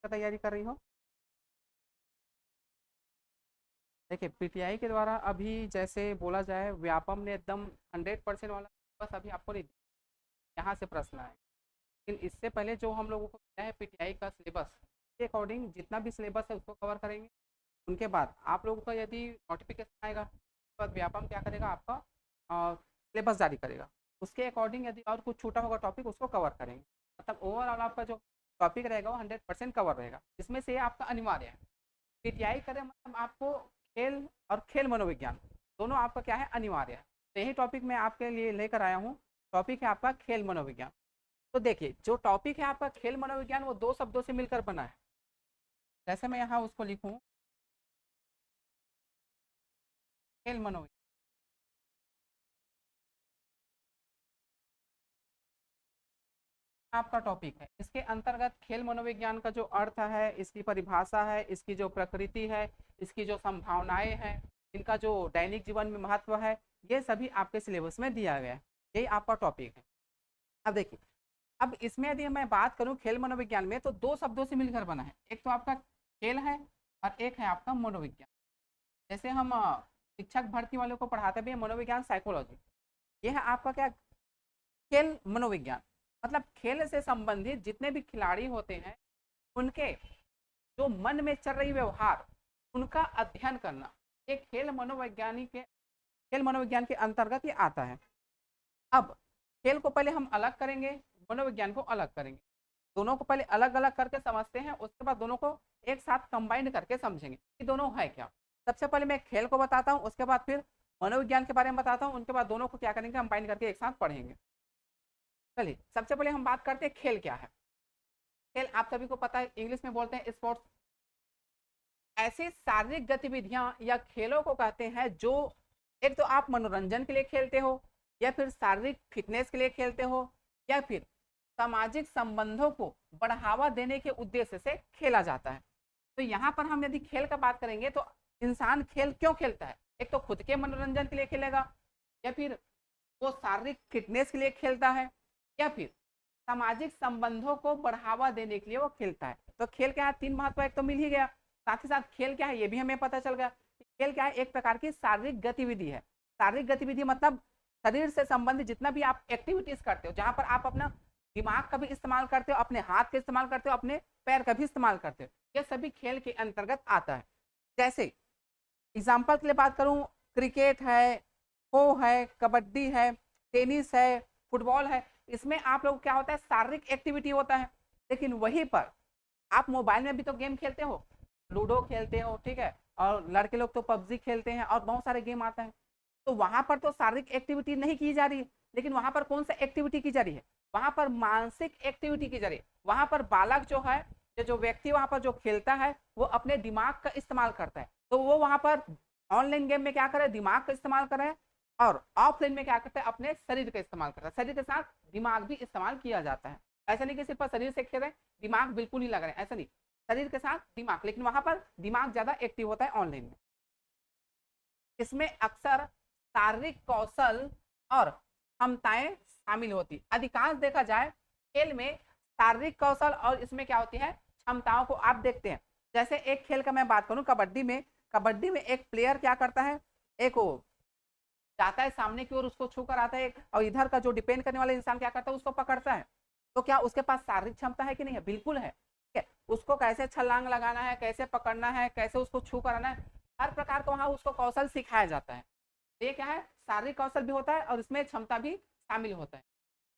का तैयारी कर रही हो? देखिए पीटीआई के द्वारा अभी जैसे बोला जाए व्यापम ने एकदम 100% वाला बस अभी आपको नहीं दिया, यहाँ से प्रश्न आए। लेकिन इससे पहले जो हम लोगों को मिला है पीटीआई का सिलेबस के अकॉर्डिंग जितना भी सिलेबस है उसको कवर करेंगे। उनके बाद आप लोगों का यदि नोटिफिकेशन आएगा उसके बाद व्यापम क्या करेगा, आपका सिलेबस जारी करेगा। उसके अकॉर्डिंग यदि और कुछ छूटा होगा टॉपिक उसको कवर करेंगे। मतलब ओवरऑल आपका जो टॉपिक रहेगा वो 100% कवर रहेगा। इसमें से आपका अनिवार्य है पीटीआई करें, मतलब आपको खेल और खेल मनोविज्ञान दोनों आपका क्या है, अनिवार्य है। तो यही टॉपिक मैं आपके लिए लेकर आया हूँ। टॉपिक है आपका खेल मनोविज्ञान। तो देखिए जो टॉपिक है आपका खेल मनोविज्ञान वो दो शब्दों से मिलकर बना है। जैसे मैं यहाँ उसको लिखूँ, खेल मनोविज्ञान आपका टॉपिक है। इसके अंतर्गत खेल मनोविज्ञान का जो अर्थ है, इसकी परिभाषा है, इसकी जो प्रकृति है, इसकी जो संभावनाएं हैं, इनका जो दैनिक जीवन में महत्व है, ये सभी आपके सिलेबस में दिया गया है। यही आपका टॉपिक है। अब देखिए, अब इसमें यदि मैं बात करूं खेल मनोविज्ञान में तो दो शब्दों से मिलकर बना है। एक तो आपका खेल है और एक है आपका मनोविज्ञान। जैसे हम शिक्षक भर्ती वालों को पढ़ाते भी हैं मनोविज्ञान साइकोलॉजी, ये है आपका क्या, खेल मनोविज्ञान। मतलब खेल से संबंधित जितने भी खिलाड़ी होते हैं उनके जो मन में चल रही व्यवहार उनका अध्ययन करना, ये खेल मनोविज्ञान के अंतर्गत ये आता है। अब खेल को पहले हम अलग करेंगे, मनोविज्ञान को अलग करेंगे। दोनों को पहले अलग अलग करके समझते हैं, उसके बाद दोनों को एक साथ कंबाइंड करके समझेंगे कि दोनों है क्या। सबसे पहले मैं खेल को बताता हूँ, उसके बाद फिर मनोविज्ञान के बारे में बताता हूँ, उनके बाद दोनों को क्या करेंगे, कंबाइन करके एक साथ पढ़ेंगे। चलिए सबसे पहले हम बात करते हैं खेल क्या है। खेल आप सभी को पता है, इंग्लिश में बोलते हैं स्पोर्ट्स। ऐसी शारीरिक गतिविधियां या खेलों को कहते हैं जो एक तो आप मनोरंजन के लिए खेलते हो, या फिर शारीरिक फिटनेस के लिए खेलते हो, या फिर सामाजिक संबंधों को बढ़ावा देने के उद्देश्य से खेला जाता है। तो यहाँ पर हम यदि खेल का बात करेंगे तो इंसान खेल क्यों खेलता है, एक तो खुद के मनोरंजन के लिए खेलेगा, या फिर वो शारीरिक फिटनेस के लिए खेलता है, या फिर सामाजिक संबंधों को बढ़ावा देने के लिए वो खेलता है। तो खेल क्या है, तीन महत्व एक तो मिल ही गया। साथ ही साथ खेल क्या है ये भी हमें पता चल गया। खेल क्या है, एक प्रकार की शारीरिक गतिविधि है। शारीरिक गतिविधि मतलब शरीर से संबंधित जितना भी आप एक्टिविटीज करते हो, जहां पर आप अपना दिमाग का भी इस्तेमाल करते हो, अपने हाथ का इस्तेमाल करते हो, अपने पैर का भी इस्तेमाल करते हो, यह सभी खेल के अंतर्गत आता है। जैसे एग्जाम्पल के लिए बात करूं, क्रिकेट है, खो है, कबड्डी है, टेनिस है, फुटबॉल है, इसमें आप लोग क्या होता है, शारीरिक एक्टिविटी होता है। लेकिन वहीं पर आप मोबाइल में भी तो गेम खेलते हो, लूडो खेलते हो, ठीक है, और लड़के लोग तो पबजी खेलते हैं और बहुत सारे गेम आते हैं। तो वहां पर तो शारीरिक एक्टिविटी नहीं की जा रही है, लेकिन वहां पर कौन सा एक्टिविटी की जा रही है, वहां पर मानसिक एक्टिविटी की जा रही है। वहां पर बालक जो है, जो व्यक्ति वहां पर जो खेलता है वो अपने दिमाग का इस्तेमाल करता है। तो वो वहां पर ऑनलाइन गेम में क्या करे, दिमाग का इस्तेमाल करे, और ऑफलाइन में क्या करता है, अपने शरीर का इस्तेमाल करता है। शरीर के साथ दिमाग भी इस्तेमाल किया जाता है। ऐसा नहीं कि सिर्फ शरीर से खेल रहे, दिमाग बिल्कुल नहीं लग रहे, ऐसा नहीं, शरीर के साथ दिमाग, लेकिन वहां पर दिमाग ज्यादा एक्टिव होता है ऑनलाइन में। इसमें अक्सर शारीरिक कौशल और क्षमताएं शामिल होती। अधिकांश देखा जाए खेल में शारीरिक कौशल और इसमें क्या होती है, क्षमताओं को आप देखते हैं। जैसे एक खेल का मैं बात करूं, कबड्डी में, कबड्डी में एक प्लेयर क्या करता है, एक वो जाता है सामने की ओर, उसको छू कर आता है, और इधर का जो डिपेंड करने वाला इंसान क्या करता है, उसको पकड़ता है। तो क्या उसके पास शारीरिक क्षमता है कि नहीं है, बिल्कुल है। ठीक है, उसको कैसे छलांग लगाना है, कैसे पकड़ना है, कैसे उसको छू कर आना है, हर प्रकार का वहां उसको कौशल सिखाया जाता है। ये क्या है, शारीरिक कौशल भी होता है और इसमें क्षमता भी शामिल होता है।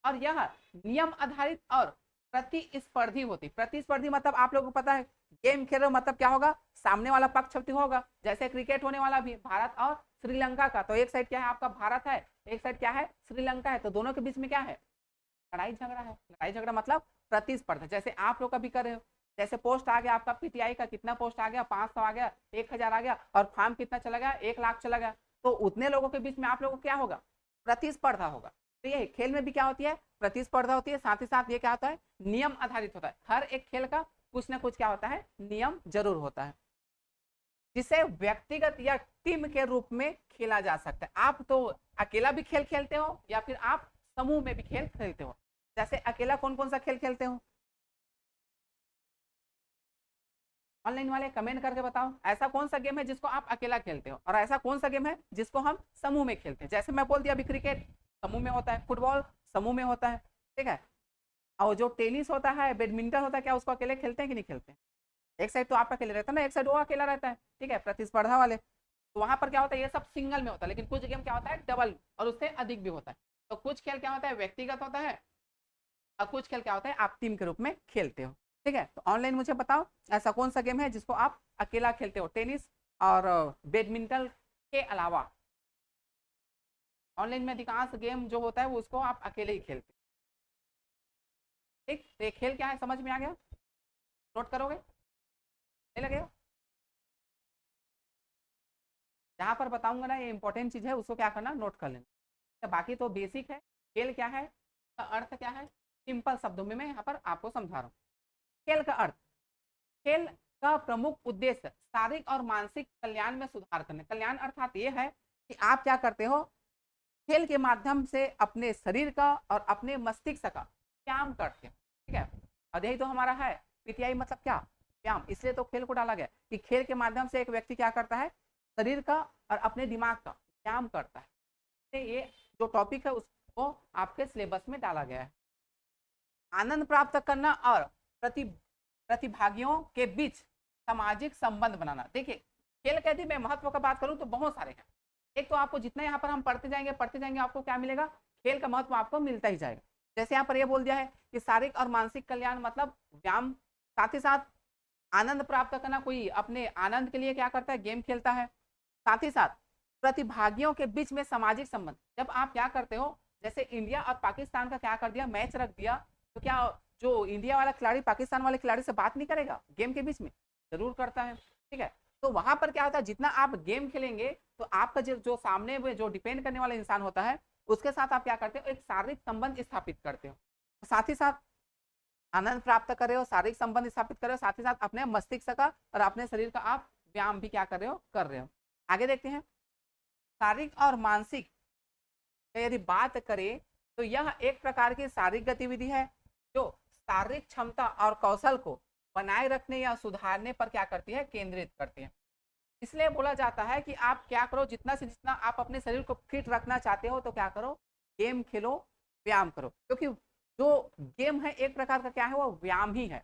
और यह नियम आधारित और प्रतिस्पर्धी होती। प्रतिस्पर्धी मतलब आप लोगों को पता है, गेम खेल रहे हो मतलब क्या होगा, सामने वाला पक्ष होगा। जैसे क्रिकेट होने वाला भी भारत और श्रीलंका का, तो एक साइड क्या है आपका भारत है, एक साइड क्या है श्रीलंका है, तो दोनों के बीच में क्या है, लड़ाई झगड़ा है। लड़ाई झगड़ा मतलब प्रतिस्पर्धा, जैसे आप लोग अभी कर रहे हो। जैसे पोस्ट आ गया आपका पीटीआई का, कितना पोस्ट आ गया, 500 आ गया, 1000 आ गया, और फार्म कितना चला गया, 1 लाख चला गया। तो उतने लोगों के बीच में आप लोगों को क्या होगा, प्रतिस्पर्धा होगा। तो ये खेल में भी क्या होती है, प्रतिस्पर्धा होती है। साथ ही साथ ये क्या होता है, नियम आधारित होता है। हर एक खेल का कुछ ना कुछ क्या होता है, नियम जरूर होता है, जिसे व्यक्तिगत या टीम के रूप में खेला जा सकता है। आप तो अकेला भी खेल खेलते हो, या फिर आप समूह में भी खेल खेलते हो। जैसे अकेला कौन कौन सा खेल खेलते हो, ऑनलाइन वाले कमेंट करके बताओ ऐसा कौन सा गेम है जिसको आप अकेला खेलते हो और ऐसा कौन सा गेम है जिसको हम समूह में खेलते हैं। जैसे मैं बोल दिया अभी क्रिकेट समूह में होता है, फुटबॉल समूह में होता है, ठीक है। और जो टेनिस होता है, बैडमिंटन होता है, क्या उसको अकेले खेलते हैं कि नहीं खेलते हैं? एक साइड तो आप अकेले रहता है ना, एक साइड वो अकेला रहता है, ठीक है, प्रतिस्पर्धा वाले। तो वहां पर क्या होता है, ये सब सिंगल में होता है, लेकिन कुछ गेम क्या होता है डबल और उससे अधिक भी होता है। तो कुछ खेल क्या होता है व्यक्तिगत होता है और कुछ खेल क्या होता है आप टीम के रूप में खेलते हो, ठीक है। तो ऑनलाइन मुझे बताओ ऐसा कौन सा गेम है जिसको आप अकेला खेलते हो, टेनिस और बैडमिंटन के अलावा। ऑनलाइन में अधिकांश गेम जो होता है वो उसको आप अकेले ही खेलते हो, ठीक। तो ये खेल क्या है समझ में आ गया? नोट करोगे, नहीं लगेगा? जहां पर बताऊंगा ना ये इंपॉर्टेंट चीज है उसको क्या करना नोट कर लेना। तो बाकी तो बेसिक है। खेल क्या है का अर्थ क्या है, सिंपल शब्दों में मैं यहाँ पर आपको समझा रहा हूँ। खेल का अर्थ, खेल का प्रमुख उद्देश्य शारीरिक और मानसिक कल्याण में सुधार करने। कल्याण अर्थात ये है कि आप क्या करते हो, खेल के माध्यम से अपने शरीर का और अपने मस्तिष्क का व्यायाम करते हैं, ठीक है। और यही तो हमारा है पीटीआई, मतलब क्या, व्यायाम। इसलिए तो खेल को डाला गया कि खेल के माध्यम से एक व्यक्ति क्या करता है, शरीर का और अपने दिमाग का व्यायाम करता है। ये जो टॉपिक है उसको आपके सिलेबस में डाला गया है। आनंद प्राप्त करना और प्रतिभागियों के बीच सामाजिक संबंध बनाना। देखिए खेल के यदि मैं महत्व का बात करूं तो बहुत सारे हैं। एक तो आपको जितना यहाँ पर हम पढ़ते जाएंगे आपको क्या मिलेगा, खेल का महत्व आपको मिलता ही जाएगा। जैसे यहाँ पर यह बोल दिया है कि शारीरिक और मानसिक कल्याण मतलब व्यायाम, साथ ही साथ आनंद प्राप्त करना, कोई अपने आनंद के लिए क्या करता है गेम खेलता है। साथ ही साथ प्रतिभागियों के बीच में सामाजिक संबंध, जब आप क्या करते हो, जैसे इंडिया और पाकिस्तान का क्या कर दिया मैच रख दिया, तो क्या जो इंडिया वाला खिलाड़ी पाकिस्तान वाले खिलाड़ी से बात नहीं करेगा गेम के बीच में? जरूर करता है, ठीक है। तो वहां पर क्या होता है, जितना आप गेम खेलेंगे तो आपका जो सामने में जो डिपेंड करने वाला इंसान होता है उसके साथ आप क्या करते हो, एक शारीरिक संबंध स्थापित करते हो। साथ ही साथ आनंद प्राप्त कर रहे हो, शारीरिक संबंध स्थापित कर रहे हो, साथ ही साथ अपने मस्तिष्क का और अपने शरीर का आप व्यायाम भी क्या कर रहे हो। आगे देखते हैं, शारीरिक और मानसिक यदि बात करें तो यह एक प्रकार की शारीरिक गतिविधि है जो शारीरिक क्षमता और कौशल को बनाए रखने या सुधारने पर क्या करती है, केंद्रित करती है। इसलिए बोला जाता है कि आप क्या करो, जितना से जितना आप अपने शरीर को फिट रखना चाहते हो तो क्या करो, गेम खेलो, व्यायाम करो, क्योंकि जो गेम है एक प्रकार का क्या है वो व्यायाम ही है।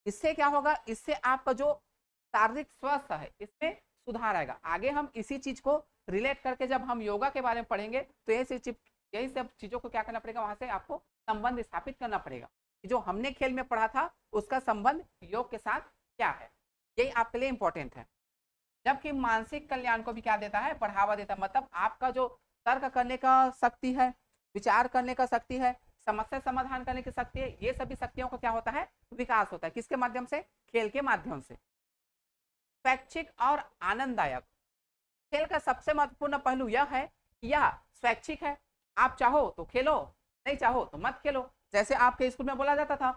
इससे क्या होगा, इससे आपका जो शारीरिक स्वास्थ्य है इसमें सुधार आएगा। आगे हम इसी चीज को रिलेट करके जब हम योगा के बारे में पढ़ेंगे तो यही सब चीजों को क्या करना पड़ेगा, वहां से आपको संबंध स्थापित करना पड़ेगा कि जो हमने खेल में पढ़ा था उसका संबंध योग के साथ क्या है। यही आपके लिए इंपॉर्टेंट है। जबकि मानसिक कल्याण को भी क्या देता है, बढ़ावा देता है। मतलब आपका जो तर्क करने का शक्ति है, विचार करने का शक्ति है, समस्या समाधान करने की शक्ति है, ये सभी शक्तियों का क्या होता है, विकास होता है। किसके माध्यम से, खेल के माध्यम से। स्वैच्छिक और आनंददायक, खेल का सबसे महत्वपूर्ण पहलू यह है कि यह स्वैच्छिक है। आप चाहो तो खेलो, नहीं चाहो तो मत खेलो। जैसे आपके स्कूल में बोला जाता था,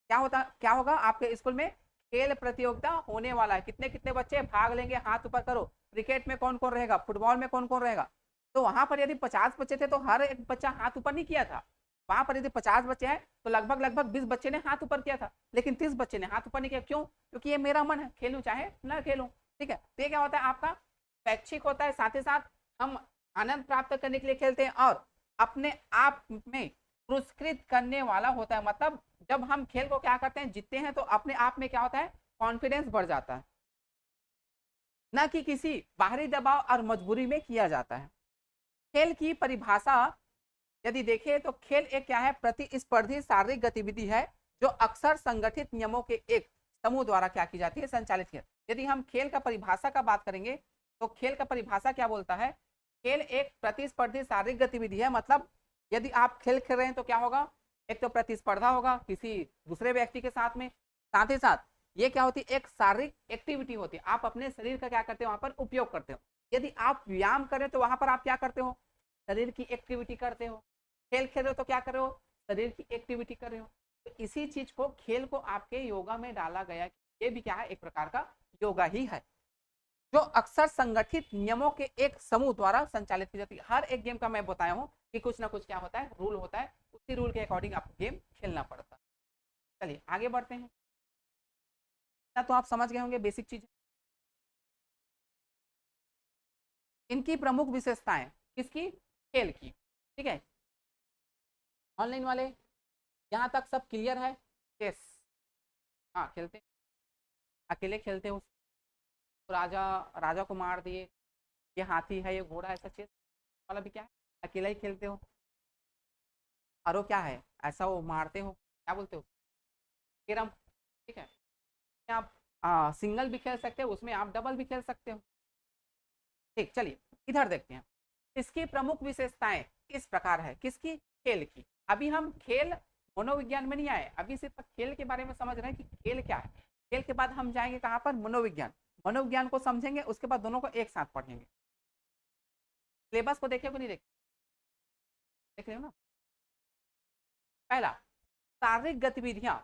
क्या होगा आपके स्कूल में खेल प्रतियोगिता होने वाला है, कितने कितने बच्चे भाग लेंगे, हाथ ऊपर करो। क्रिकेट में कौन कौन रहेगा, फुटबॉल में कौन कौन रहेगा। तो वहां पर यदि 50 बच्चे थे तो हर एक बच्चा हाथ ऊपर नहीं किया था। वहां पर यदि 50 बच्चे हैं तो लगभग लगभग 20 बच्चे ने हाथ ऊपर किया था, लेकिन 30 बच्चे ने हाथ ऊपर नहीं किया। क्यों? क्योंकि ये मेरा मन है, खेलूं चाहे ना खेलूं, ठीक है। तो ये क्या होता है, आपका स्वैच्छिक होता है। साथ ही साथ हम आनंद प्राप्त करने के लिए खेलते हैं और अपने आप में पुरस्कृत करने वाला होता है। मतलब जब हम खेल को क्या करते हैं, जीतते हैं, तो अपने आप में क्या होता है, कॉन्फिडेंस बढ़ जाता है, ना कि किसी बाहरी दबाव और मजबूरी में किया जाता है। खेल की परिभाषा यदि देखें तो खेल एक क्या है, प्रतिस्पर्धी शारीरिक गतिविधि है जो अक्सर संगठित नियमों के एक समूह द्वारा क्या की जाती है, संचालित की। यदि हम खेल का परिभाषा का बात करेंगे तो खेल का परिभाषा क्या बोलता है, खेल एक प्रतिस्पर्धी शारीरिक गतिविधि है। मतलब यदि आप खेल खेल रहे हैं तो क्या होगा, एक तो प्रतिस्पर्धा होगा किसी दूसरे व्यक्ति के साथ में, साथ ही साथ ये क्या होती है, एक शारीरिक एक्टिविटी होती है। आप अपने शरीर का क्या करते हो, वहां पर उपयोग करते हो। यदि आप व्यायाम करें तो वहां पर आप क्या करते हो, शरीर की एक्टिविटी करते हो। खेल खेल रहे हो तो क्या कर रहे हो, शरीर की एक्टिविटी कर रहे हो। तो इसी चीज को, खेल को आपके योगा में डाला गया। ये भी क्या है, एक प्रकार का योगा ही है जो अक्सर संगठित नियमों के एक समूह द्वारा संचालित की जाती है। हर एक गेम का मैं बताया हूं कि कुछ ना कुछ क्या होता है, रूल होता है, उसी रूल के अकॉर्डिंग आपको गेम खेलना पड़ता है। चलिए आगे बढ़ते हैं। या तो आप समझ गए होंगे बेसिक चीज। इनकी प्रमुख विशेषताएं, किसकी, खेल की, ठीक है। ऑनलाइन वाले यहाँ तक सब क्लियर है। चेस, हाँ खेलते हैं, अकेले खेलते हो, राजा, राजा को मार दिए, ये हाथी है ये घोड़ा, ऐसा चेस वाला भी क्या है, अकेला ही खेलते हो। अरो क्या है, ऐसा वो मारते हो, क्या बोलते हो, कैरम, ठीक है। आप सिंगल भी खेल सकते हो, उसमें आप डबल भी खेल सकते हो। ठीक, चलिए इधर देखते हैं। इसकी प्रमुख विशेषताएं इस प्रकार है, किसकी, खेल की। अभी हम खेल मनोविज्ञान में नहीं आए, अभी सिर्फ खेल के बारे में समझ रहे हैं कि खेल क्या है। खेल के बाद हम जाएंगे कहां पर, मनोविज्ञान। मनोविज्ञान को समझेंगे, उसके बाद दोनों को एक साथ पढ़ेंगे। सिलेबस को देखे को नहीं देखे, देख रहे हो ना। पहला, शारीरिक गतिविधियां,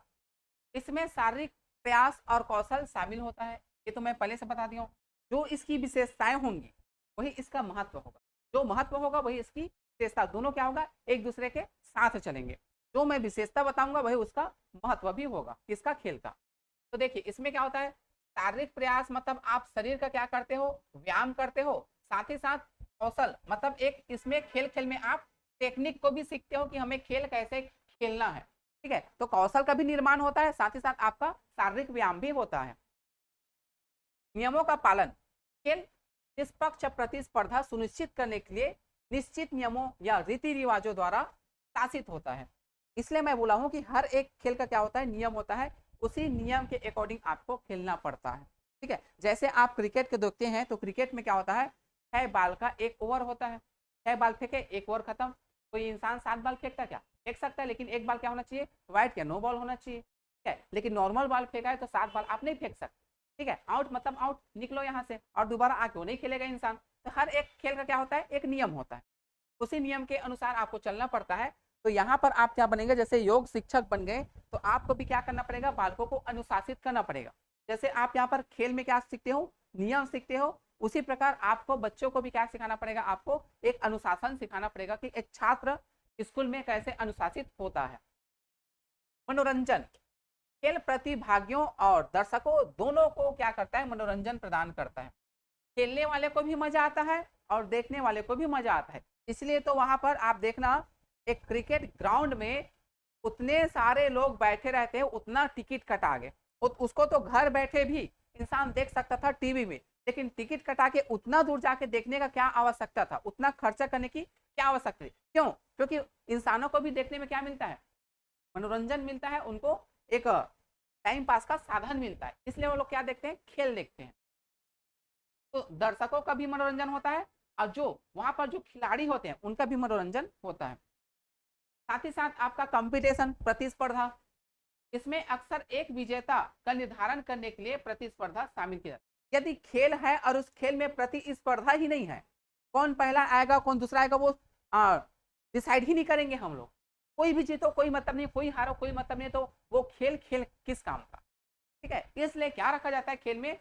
इसमें शारीरिक प्रयास और कौशल शामिल होता है, ये तो मैं पहले से बता दिया हूँ। जो इसकी विशेषताएं होंगी वही इसका महत्व होगा, जो महत्व होगा वही इसकी विशेषता, दोनों क्या होगा, एक दूसरे के साथ चलेंगे। जो मैं विशेषता बताऊंगा वही उसका महत्व भी होगा, किसका, खेल का। तो देखिए इसमें क्या होता है, शारीरिक प्रयास मतलब आप शरीर का क्या करते हो, व्यायाम करते हो, साथ ही साथ कौशल मतलब एक इसमें खेल खेल में आप टेक्निक को भी सीखते हो कि हमें खेल कैसे खेलना है, ठीक है। तो कौशल का भी निर्माण होता है, साथ ही साथ आपका शारीरिक व्यायाम भी होता है। नियमों का पालन, खेल निष्पक्ष प्रतिस्पर्धा सुनिश्चित करने के लिए निश्चित नियमों या रीति रिवाजों द्वारा शासित होता है। इसलिए मैं बोला हूं कि हर एक खेल का क्या होता है, नियम होता है, उसी नियम के अकॉर्डिंग आपको खेलना पड़ता है, ठीक है। जैसे आप क्रिकेट के देखते हैं तो क्रिकेट में क्या होता है, 6 बाल का 1 ओवर होता है, 6 बाल फेंके 1 ओवर खत्म। कोई इंसान 7 बाल फेंकता क्या, फेंक सकता है, लेकिन 1 बाल क्या होना चाहिए, वाइट या नो बॉल होना चाहिए, ठीक है। लेकिन नॉर्मल बाल फेंका है तो 7 बाल आप नहीं फेंक सकते, ठीक है। आउट मतलब आउट, निकलो यहाँ से, और दोबारा आके वो नहीं खेलेगा इंसान। तो हर एक खेल का क्या होता है, एक नियम होता है, उसी नियम के अनुसार आपको चलना पड़ता है। तो यहाँ पर आप क्या बनेंगे, जैसे योग शिक्षक बन गए तो आपको भी क्या करना पड़ेगा, बालकों को अनुशासित करना पड़ेगा। जैसे आप यहाँ पर खेल में क्या सीखते हो, नियम सीखते हो, उसी प्रकार आपको बच्चों को भी क्या सिखाना पड़ेगा, आपको एक अनुशासन सिखाना पड़ेगा कि एक छात्र स्कूल में कैसे अनुशासित होता है। मनोरंजन, खेल प्रतिभागियों और दर्शकों दोनों को क्या करता है, मनोरंजन प्रदान करता है। खेलने वाले को भी मजा आता है और देखने वाले को भी मजा आता है। इसलिए तो वहां पर आप देखना, एक क्रिकेट ग्राउंड में उतने सारे लोग बैठे रहते हैं, उतना टिकट कटा गए, उसको तो घर बैठे भी इंसान देख सकता था टीवी में, लेकिन टिकट कटा के उतना दूर जाके देखने का क्या आवश्यकता था, उतना खर्चा करने की क्या आवश्यकता थी, क्यों, क्योंकि इंसानों को भी देखने में क्या मिलता है, मनोरंजन मिलता है, उनको एक टाइम पास का साधन मिलता है, इसलिए वो लोग क्या देखते हैं, खेल देखते हैं। तो दर्शकों का भी मनोरंजन होता है और जो वहां पर जो खिलाड़ी होते हैं उनका भी मनोरंजन होता है। साथ ही साथ आपका कंपटीशन, प्रतिस्पर्धा, इसमें अक्सर एक विजेता का निर्धारण करने के लिए प्रतिस्पर्धा शामिल की जाती है। यदि खेल है और उस खेल में प्रतिस्पर्धा ही नहीं है, कौन पहला आएगा कौन दूसरा आएगा वो डिसाइड ही नहीं करेंगे हम लोग। कोई भी जीतो कोई मतलब नहीं, कोई हारो कोई मतलब नहीं, तो वो खेल खेल किस काम का, ठीक है। इसलिए क्या रखा जाता है, खेल में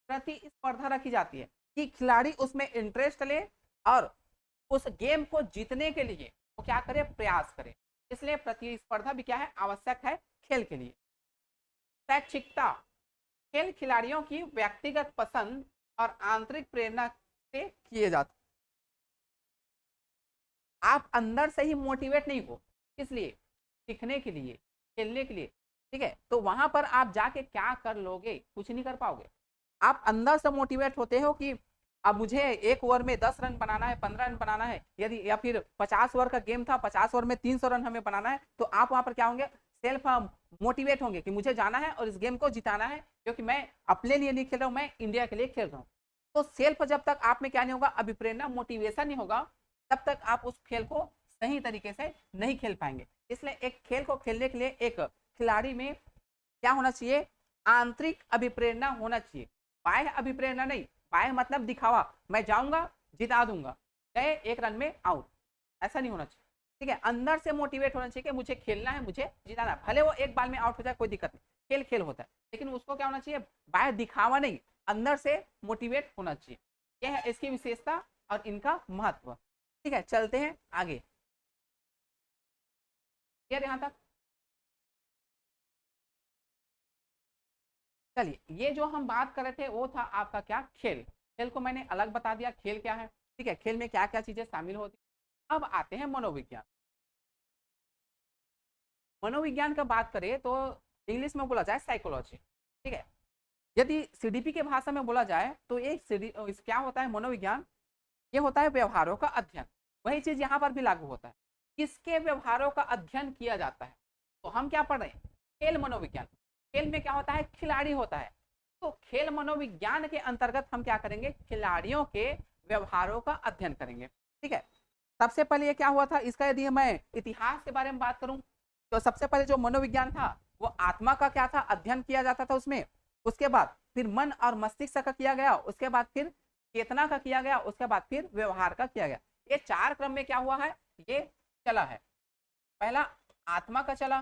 प्रतिस्पर्धा रखी जाती है कि खिलाड़ी उसमें इंटरेस्ट ले और उस गेम को जीतने के लिए वो क्या करे, प्रयास करे। इसलिए प्रतिस्पर्धा भी क्या है, आवश्यक है खेल के लिए। शैक्षिकता, खेल खिलाड़ियों की व्यक्तिगत पसंद और आंतरिक प्रेरणा से किए जाते, आप अंदर से ही मोटिवेट नहीं हो, इसलिए सीखने के लिए, खेलने के लिए, ठीक है। तो वहां पर आप जाके क्या कर लोगे, कुछ नहीं कर पाओगे। आप अंदर से मोटिवेट होते हो कि अब मुझे 1 ओवर में 10 रन बनाना है, 15 रन बनाना है, यदि या फिर 50 ओवर का गेम था, 50 ओवर में 300 रन हमें बनाना है, तो आप वहां पर क्या होंगे, सेल्फ मोटिवेट होंगे कि मुझे जाना है और इस गेम को जिताना है, क्योंकि मैं अपने लिए नहीं खेल रहा हूँ, मैं इंडिया के लिए खेल रहा हूँ। तो सेल्फ जब तक आप में क्या नहीं होगा, अभिप्रेरणा, मोटिवेशन नहीं होगा, तब तक आप उस खेल को सही तरीके से नहीं खेल पाएंगे। इसलिए एक खेल को खेलने के लिए एक खिलाड़ी में क्या होना चाहिए, आंतरिक अभिप्रेरणा होना चाहिए, बाह्य अभिप्रेरणा नहीं। बाह्य मतलब दिखावा, मैं जाऊंगा जिता दूंगा, गए 1 रन में आउट, ऐसा नहीं होना चाहिए, ठीक है। अंदर से मोटिवेट होना चाहिए कि मुझे खेलना है, मुझे जिताना है, भले वो 1 बाल में आउट हो जाए कोई दिक्कत नहीं, खेल खेल होता है, लेकिन उसको क्या होना चाहिए, बाह्य दिखावा नहीं, अंदर से मोटिवेट होना चाहिए। यह है इसकी विशेषता और इनका महत्व, ठीक है। चलते हैं आगे, यहाँ तक चलिए, ये जो हम बात कर रहे थे वो था आपका क्या, खेल। खेल को मैंने अलग बता दिया, खेल क्या है, ठीक है, खेल में क्या क्या चीजें शामिल होती। अब आते हैं मनोविज्ञान। मनोविज्ञान का बात करें तो इंग्लिश में बोला जाए साइकोलॉजी, ठीक है। यदि सीडीपी के भाषा में बोला जाए तो ये क्या होता है मनोविज्ञान, ये होता है व्यवहारों का अध्ययन। वही चीज यहाँ पर भी लागू होता है, किसके व्यवहारों का अध्ययन किया जाता है। तो हम क्या पढ़ रहे हैं, खेल मनोविज्ञान। खेल में क्या होता है, खिलाड़ी होता है। तो खेल मनोविज्ञान के अंतर्गत हम क्या करेंगे, खिलाड़ियों के व्यवहारों का अध्ययन करेंगे, ठीक है। सबसे पहले ये क्या हुआ था, इसका यदि मैं इतिहास के बारे में बात करूं तो सबसे पहले जो मनोविज्ञान था वो आत्मा का क्या था, अध्ययन किया जाता था उसमें। उसके बाद फिर मन और मस्तिष्क का किया गया, उसके बाद फिर चेतना का किया गया, उसके बाद फिर व्यवहार का किया गया। ये चार क्रम में क्या हुआ है, ये चला है। पहला आत्मा का चला,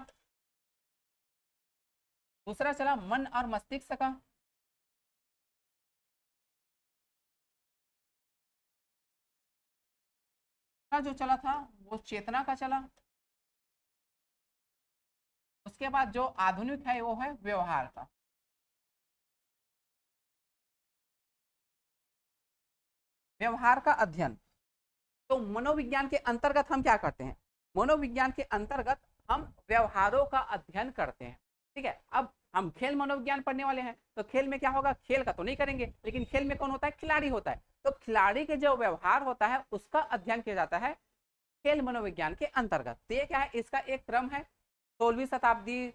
दूसरा चला मन और मस्तिष्क का, जो चला था वो चेतना का चला, उसके बाद जो आधुनिक है वो है व्यवहार का। व्यवहार का अध्ययन। तो मनोविज्ञान के अंतर्गत हम क्या करते हैं, मनोविज्ञान के अंतर्गत हम व्यवहारों का अध्ययन करते हैं, ठीक है। अब हम खेल मनोविज्ञान पढ़ने वाले हैं तो खेल में क्या होगा, खेल का तो नहीं करेंगे, लेकिन खेल में कौन होता है, खिलाड़ी होता है। तो खिलाड़ी के जो व्यवहार होता है उसका अध्ययन किया जाता है खेल मनोविज्ञान के अंतर्गत। तो ये क्या है, इसका एक क्रम है, 16वीं शताब्दी,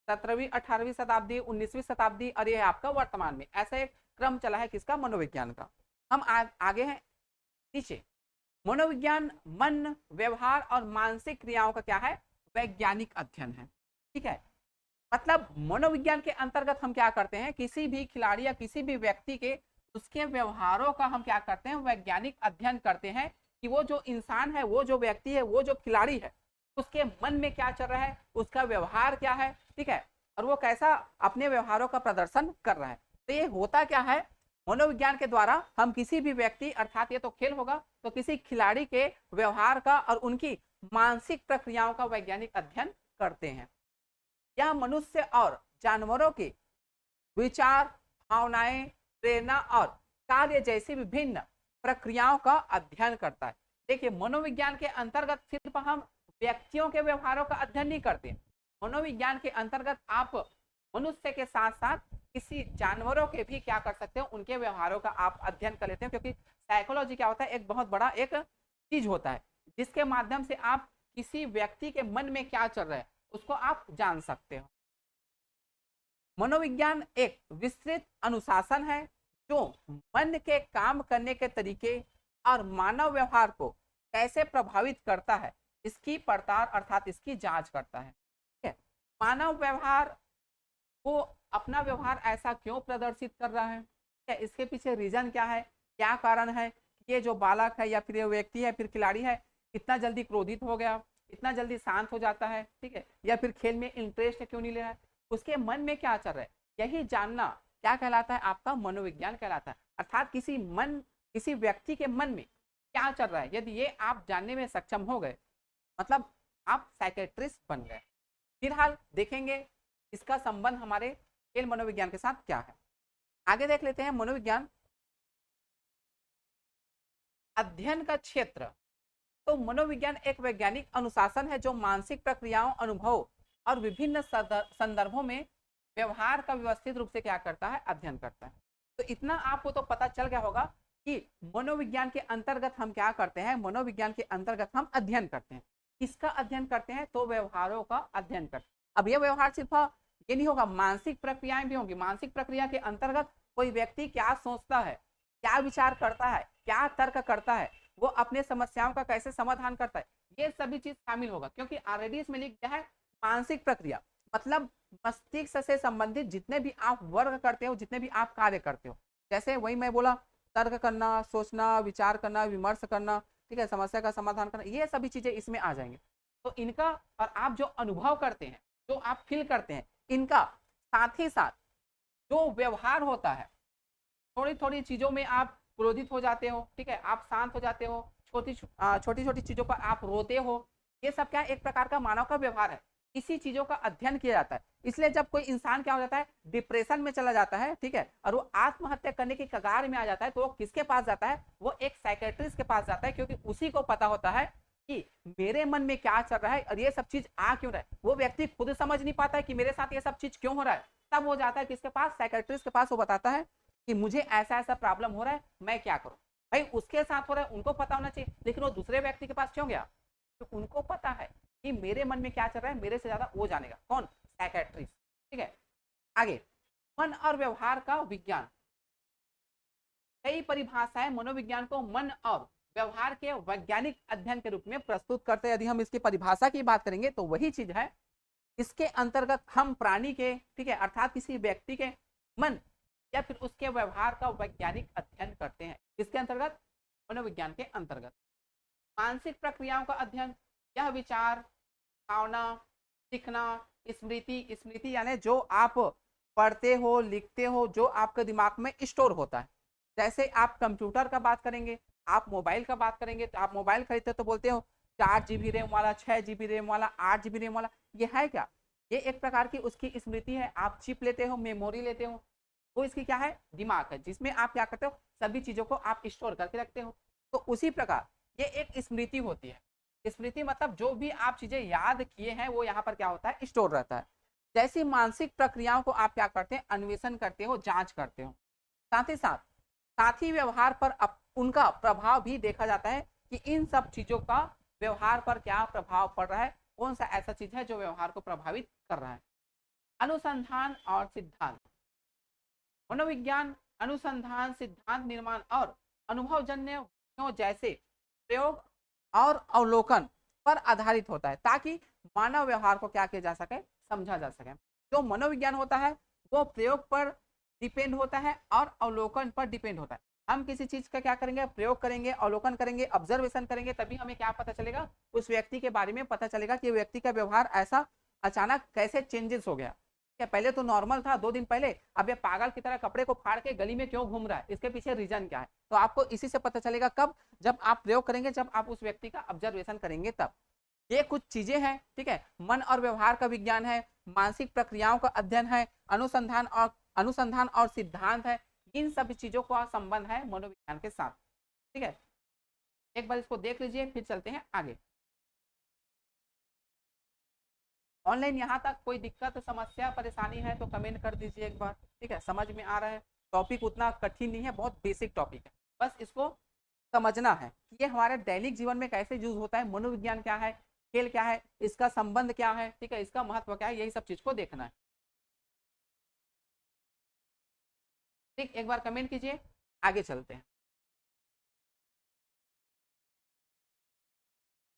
17वीं 18वीं शताब्दी, 19वीं शताब्दी, और ये आपका वर्तमान में ऐसा एक क्रम चला है किसका, मनोविज्ञान का। हम आगे हैं नीचे। मनोविज्ञान मन, व्यवहार और मानसिक क्रियाओं का क्या है, वैज्ञानिक अध्ययन है, ठीक है। मतलब मनोविज्ञान के अंतर्गत हम क्या करते हैं, किसी भी खिलाड़ी या किसी भी व्यक्ति के उसके व्यवहारों का हम क्या करते हैं, वैज्ञानिक अध्ययन करते हैं कि वो जो इंसान है, वो जो व्यक्ति है, वो जो खिलाड़ी है, उसके मन में क्या चल रहा है, उसका व्यवहार क्या है, ठीक है, और वो कैसा अपने व्यवहारों का प्रदर्शन कर रहा है। तो ये होता क्या है, मनोविज्ञान के द्वारा हम किसी भी व्यक्ति, अर्थात ये तो खेल होगा, तो किसी खिलाड़ी के व्यवहार का और उनकी मानसिक प्रक्रियाओं का वैज्ञानिक अध्ययन करते हैं। यह मनुष्य और जानवरों के विचार, भावनाएं, प्रेरणा और कार्य जैसी विभिन्न प्रक्रियाओं का अध्ययन करता है। देखिए, मनोविज्ञान के अंतर्गत सिर्फ हम व्यक्तियों के व्यवहारों का अध्ययन नहीं करते, मनोविज्ञान के अंतर्गत आप मनुष्य के साथ साथ किसी जानवरों के भी क्या कर सकते हो, उनके व्यवहारों का आप अध्ययन कर लेते हैं। क्योंकि साइकोलॉजी क्या होता है, एक बहुत बड़ा एक चीज होता है जिसके माध्यम से आप किसी व्यक्ति के मन में क्या चल रहा है उसको आप जान सकते हो। मनोविज्ञान एक विस्तृत अनुशासन है जो मन के काम करने के तरीके और मानव व्यवहार को कैसे प्रभावित करता है इसकी पड़ताल अर्थात इसकी जांच करता है, ठीक है। मानव व्यवहार वो अपना व्यवहार ऐसा क्यों प्रदर्शित कर रहा है, क्या इसके पीछे रीजन क्या है, क्या कारण है, ये जो बालक है या फिर ये व्यक्ति है फिर खिलाड़ी है इतना जल्दी क्रोधित हो गया, इतना जल्दी शांत हो जाता है, ठीक है, या फिर खेल में इंटरेस्ट क्यों नहीं ले रहा है, उसके मन में क्या चल रहा है, यही जानना क्या कहलाता है, आपका मनोविज्ञान कहलाता है। अर्थात किसी व्यक्ति के मन में क्या चल रहा है, यदि ये आप जानने में सक्षम हो गए मतलब आप साइकेट्रिस्ट बन गए। फिलहाल देखेंगे इसका संबंध हमारे खेल मनोविज्ञान के साथ क्या है। आगे देख लेते हैं मनोविज्ञान अध्ययन का क्षेत्र। तो मनोविज्ञान एक वैज्ञानिक अनुशासन है जो मानसिक प्रक्रियाओं, अनुभव और विभिन्न संदर्भों में व्यवहार का व्यवस्थित रूप से क्या करता है, अध्ययन करता है। तो इतना आपको तो पता चल गया होगा कि मनोविज्ञान के अंतर्गत हम क्या करते हैं, मनोविज्ञान के अंतर्गत हम अध्ययन करते हैं। किसका अध्ययन करते हैं, तो व्यवहारों का अध्ययन करते हैं। अब ये व्यवहार सिर्फ ये नहीं होगा, मानसिक प्रक्रियाएं भी होंगी। मानसिक प्रक्रिया के अंतर्गत कोई व्यक्ति क्या सोचता है, क्या विचार करता है, क्या तर्क करता है, वो अपने समस्याओं का कैसे समाधान करता है, ये सभी चीज शामिल होगा। क्योंकि ऑलरेडी इसमें लिख दिया है मानसिक प्रक्रिया, मतलब मस्तिष्क से संबंधित जितने भी आप वर्ग करते हो, जितने भी आप कार्य करते हो, जैसे वही मैं बोला तर्क करना, सोचना, विचार करना, विमर्श करना, ठीक है, समस्या का समाधान करना, ये सभी चीजें इसमें आ जाएंगे। तो इनका और आप जो अनुभव करते हैं, जो आप फील करते हैं, इनका साथ ही साथ जो व्यवहार होता है, थोड़ी थोड़ी चीजों में आप क्रोधित हो जाते हो, ठीक है, आप शांत हो जाते हो, छोटी छोटी चीजों पर आप रोते हो, ये सब क्या एक प्रकार का मानव का व्यवहार है। इसी चीजों का अध्ययन किया जाता है। इसलिए जब कोई इंसान क्या हो जाता है, डिप्रेशन में चला जाता है, ठीक है, और वो आत्महत्या करने की कगार में आ जाता है, तो वो किसके पास जाता है, वो एक साइकेट्रिस्ट के पास जाता है, क्योंकि उसी को पता होता है कि मेरे मन में क्या चल रहा है और ये सब चीज आ क्यों रहा है। वो व्यक्ति खुद समझ नहीं पाता है कि मेरे साथ ये सब चीज क्यों हो रहा है, तब वो जाता है किसके पास, साइकेट्रिस्ट के पास। वो बताता है कि मुझे ऐसा ऐसा प्रॉब्लम हो रहा है, मैं क्या करूं। भाई उसके साथ हो रहा है, उनको पता होना चाहिए, लेकिन वो दूसरे व्यक्ति के पास क्यों गया, तो उनको पता है कि मेरे मन में क्या चल रहा है, मेरे से ज्यादा वो जानेगा, कौन, साइकेट्रिस्ट। ठीक है, आगे, मन और व्यवहार का विज्ञान। कई परिभाषाएं मनोविज्ञान को मन और व्यवहार के वैज्ञानिक अध्ययन के रूप में प्रस्तुत करते हैं। यदि हम इसकी परिभाषा की बात करेंगे तो वही चीज है, इसके अंतर्गत हम प्राणी के, ठीक है, अर्थात किसी व्यक्ति के मन या फिर उसके व्यवहार का वैज्ञानिक अध्ययन करते हैं। इसके अंतर्गत, मनोविज्ञान के अंतर्गत, मानसिक प्रक्रियाओं का अध्ययन, यह विचार, भावना, सीखना, स्मृति, स्मृति यानी जो आप पढ़ते हो, लिखते हो, जो आपके दिमाग में स्टोर होता है। जैसे आप कंप्यूटर का बात करेंगे, आप मोबाइल का बात करेंगे, तो आप मोबाइल खरीदते तो बोलते हो 4 GB रैम वाला, 6 GB रैम वाला, 8 GB रैम वाला। ये है क्या, ये एक प्रकार की उसकी स्मृति है। आप चिप लेते हो, मेमोरी लेते हो, वो इसकी क्या है, दिमाग है, जिसमें आप क्या करते हो, सभी चीजों को आप स्टोर करके रखते हो। तो उसी प्रकार ये एक स्मृति होती है। स्मृति मतलब जो भी आप चीजें याद किए हैं वो यहाँ पर क्या होता है, स्टोर रहता है। जैसी मानसिक प्रक्रियाओं को आप क्या करते हैं, अन्वेषण करते हो, जांच करते हो। साथ ही साथ साथी व्यवहार पर उनका प्रभाव भी देखा जाता है कि इन सब चीजों का व्यवहार पर क्या प्रभाव पड़ रहा है, कौन सा ऐसा चीज है जो व्यवहार को प्रभावित कर रहा है। अनुसंधान और सिद्धांत। मनोविज्ञान अनुसंधान, सिद्धांत निर्माण और अनुभवजन्य जैसे प्रयोग और अवलोकन पर आधारित होता है, ताकि मानव व्यवहार को क्या किया जा सके, समझा जा सके। जो मनोविज्ञान होता है वो प्रयोग पर डिपेंड होता है और अवलोकन पर डिपेंड होता है। हम किसी चीज का क्या करेंगे, प्रयोग करेंगे, अवलोकन करेंगे, ऑब्जर्वेशन करेंगे, तभी हमें क्या पता चलेगा, उस व्यक्ति के बारे में पता चलेगा कि व्यक्ति का व्यवहार ऐसा अचानक कैसे चेंजेस हो गया। क्या पहले तो नॉर्मल था 2 दिन पहले, अब ये पागल की तरह कपड़े को फाड़ के गली में क्यों घूम रहा है, इसके पीछे रीजन क्या है। तो आपको इसी से पता चलेगा, कब, जब आप प्रयोग करेंगे, जब आप उस व्यक्ति का ऑब्जर्वेशन करेंगे तब। ये कुछ चीजें हैं, ठीक है। मन और व्यवहार का विज्ञान है, मानसिक प्रक्रियाओं का अध्ययन है, अनुसंधान और सिद्धांत है। इन सभी चीजों का संबंध है मनोविज्ञान के साथ। ठीक है, एक बार इसको देख लीजिए, फिर चलते हैं आगे। ऑनलाइन यहाँ तक कोई दिक्कत, समस्या, परेशानी है तो कमेंट कर दीजिए एक बार। ठीक है, समझ में आ रहा है, टॉपिक उतना कठिन नहीं है, बहुत बेसिक टॉपिक है, बस इसको समझना है कि ये हमारे दैनिक जीवन में कैसे यूज होता है, मनोविज्ञान क्या है, खेल क्या है, इसका संबंध क्या है, ठीक है, इसका महत्व क्या है, यही सब चीज को देखना है। ठीक, एक बार कमेंट कीजिए, आगे चलते हैं।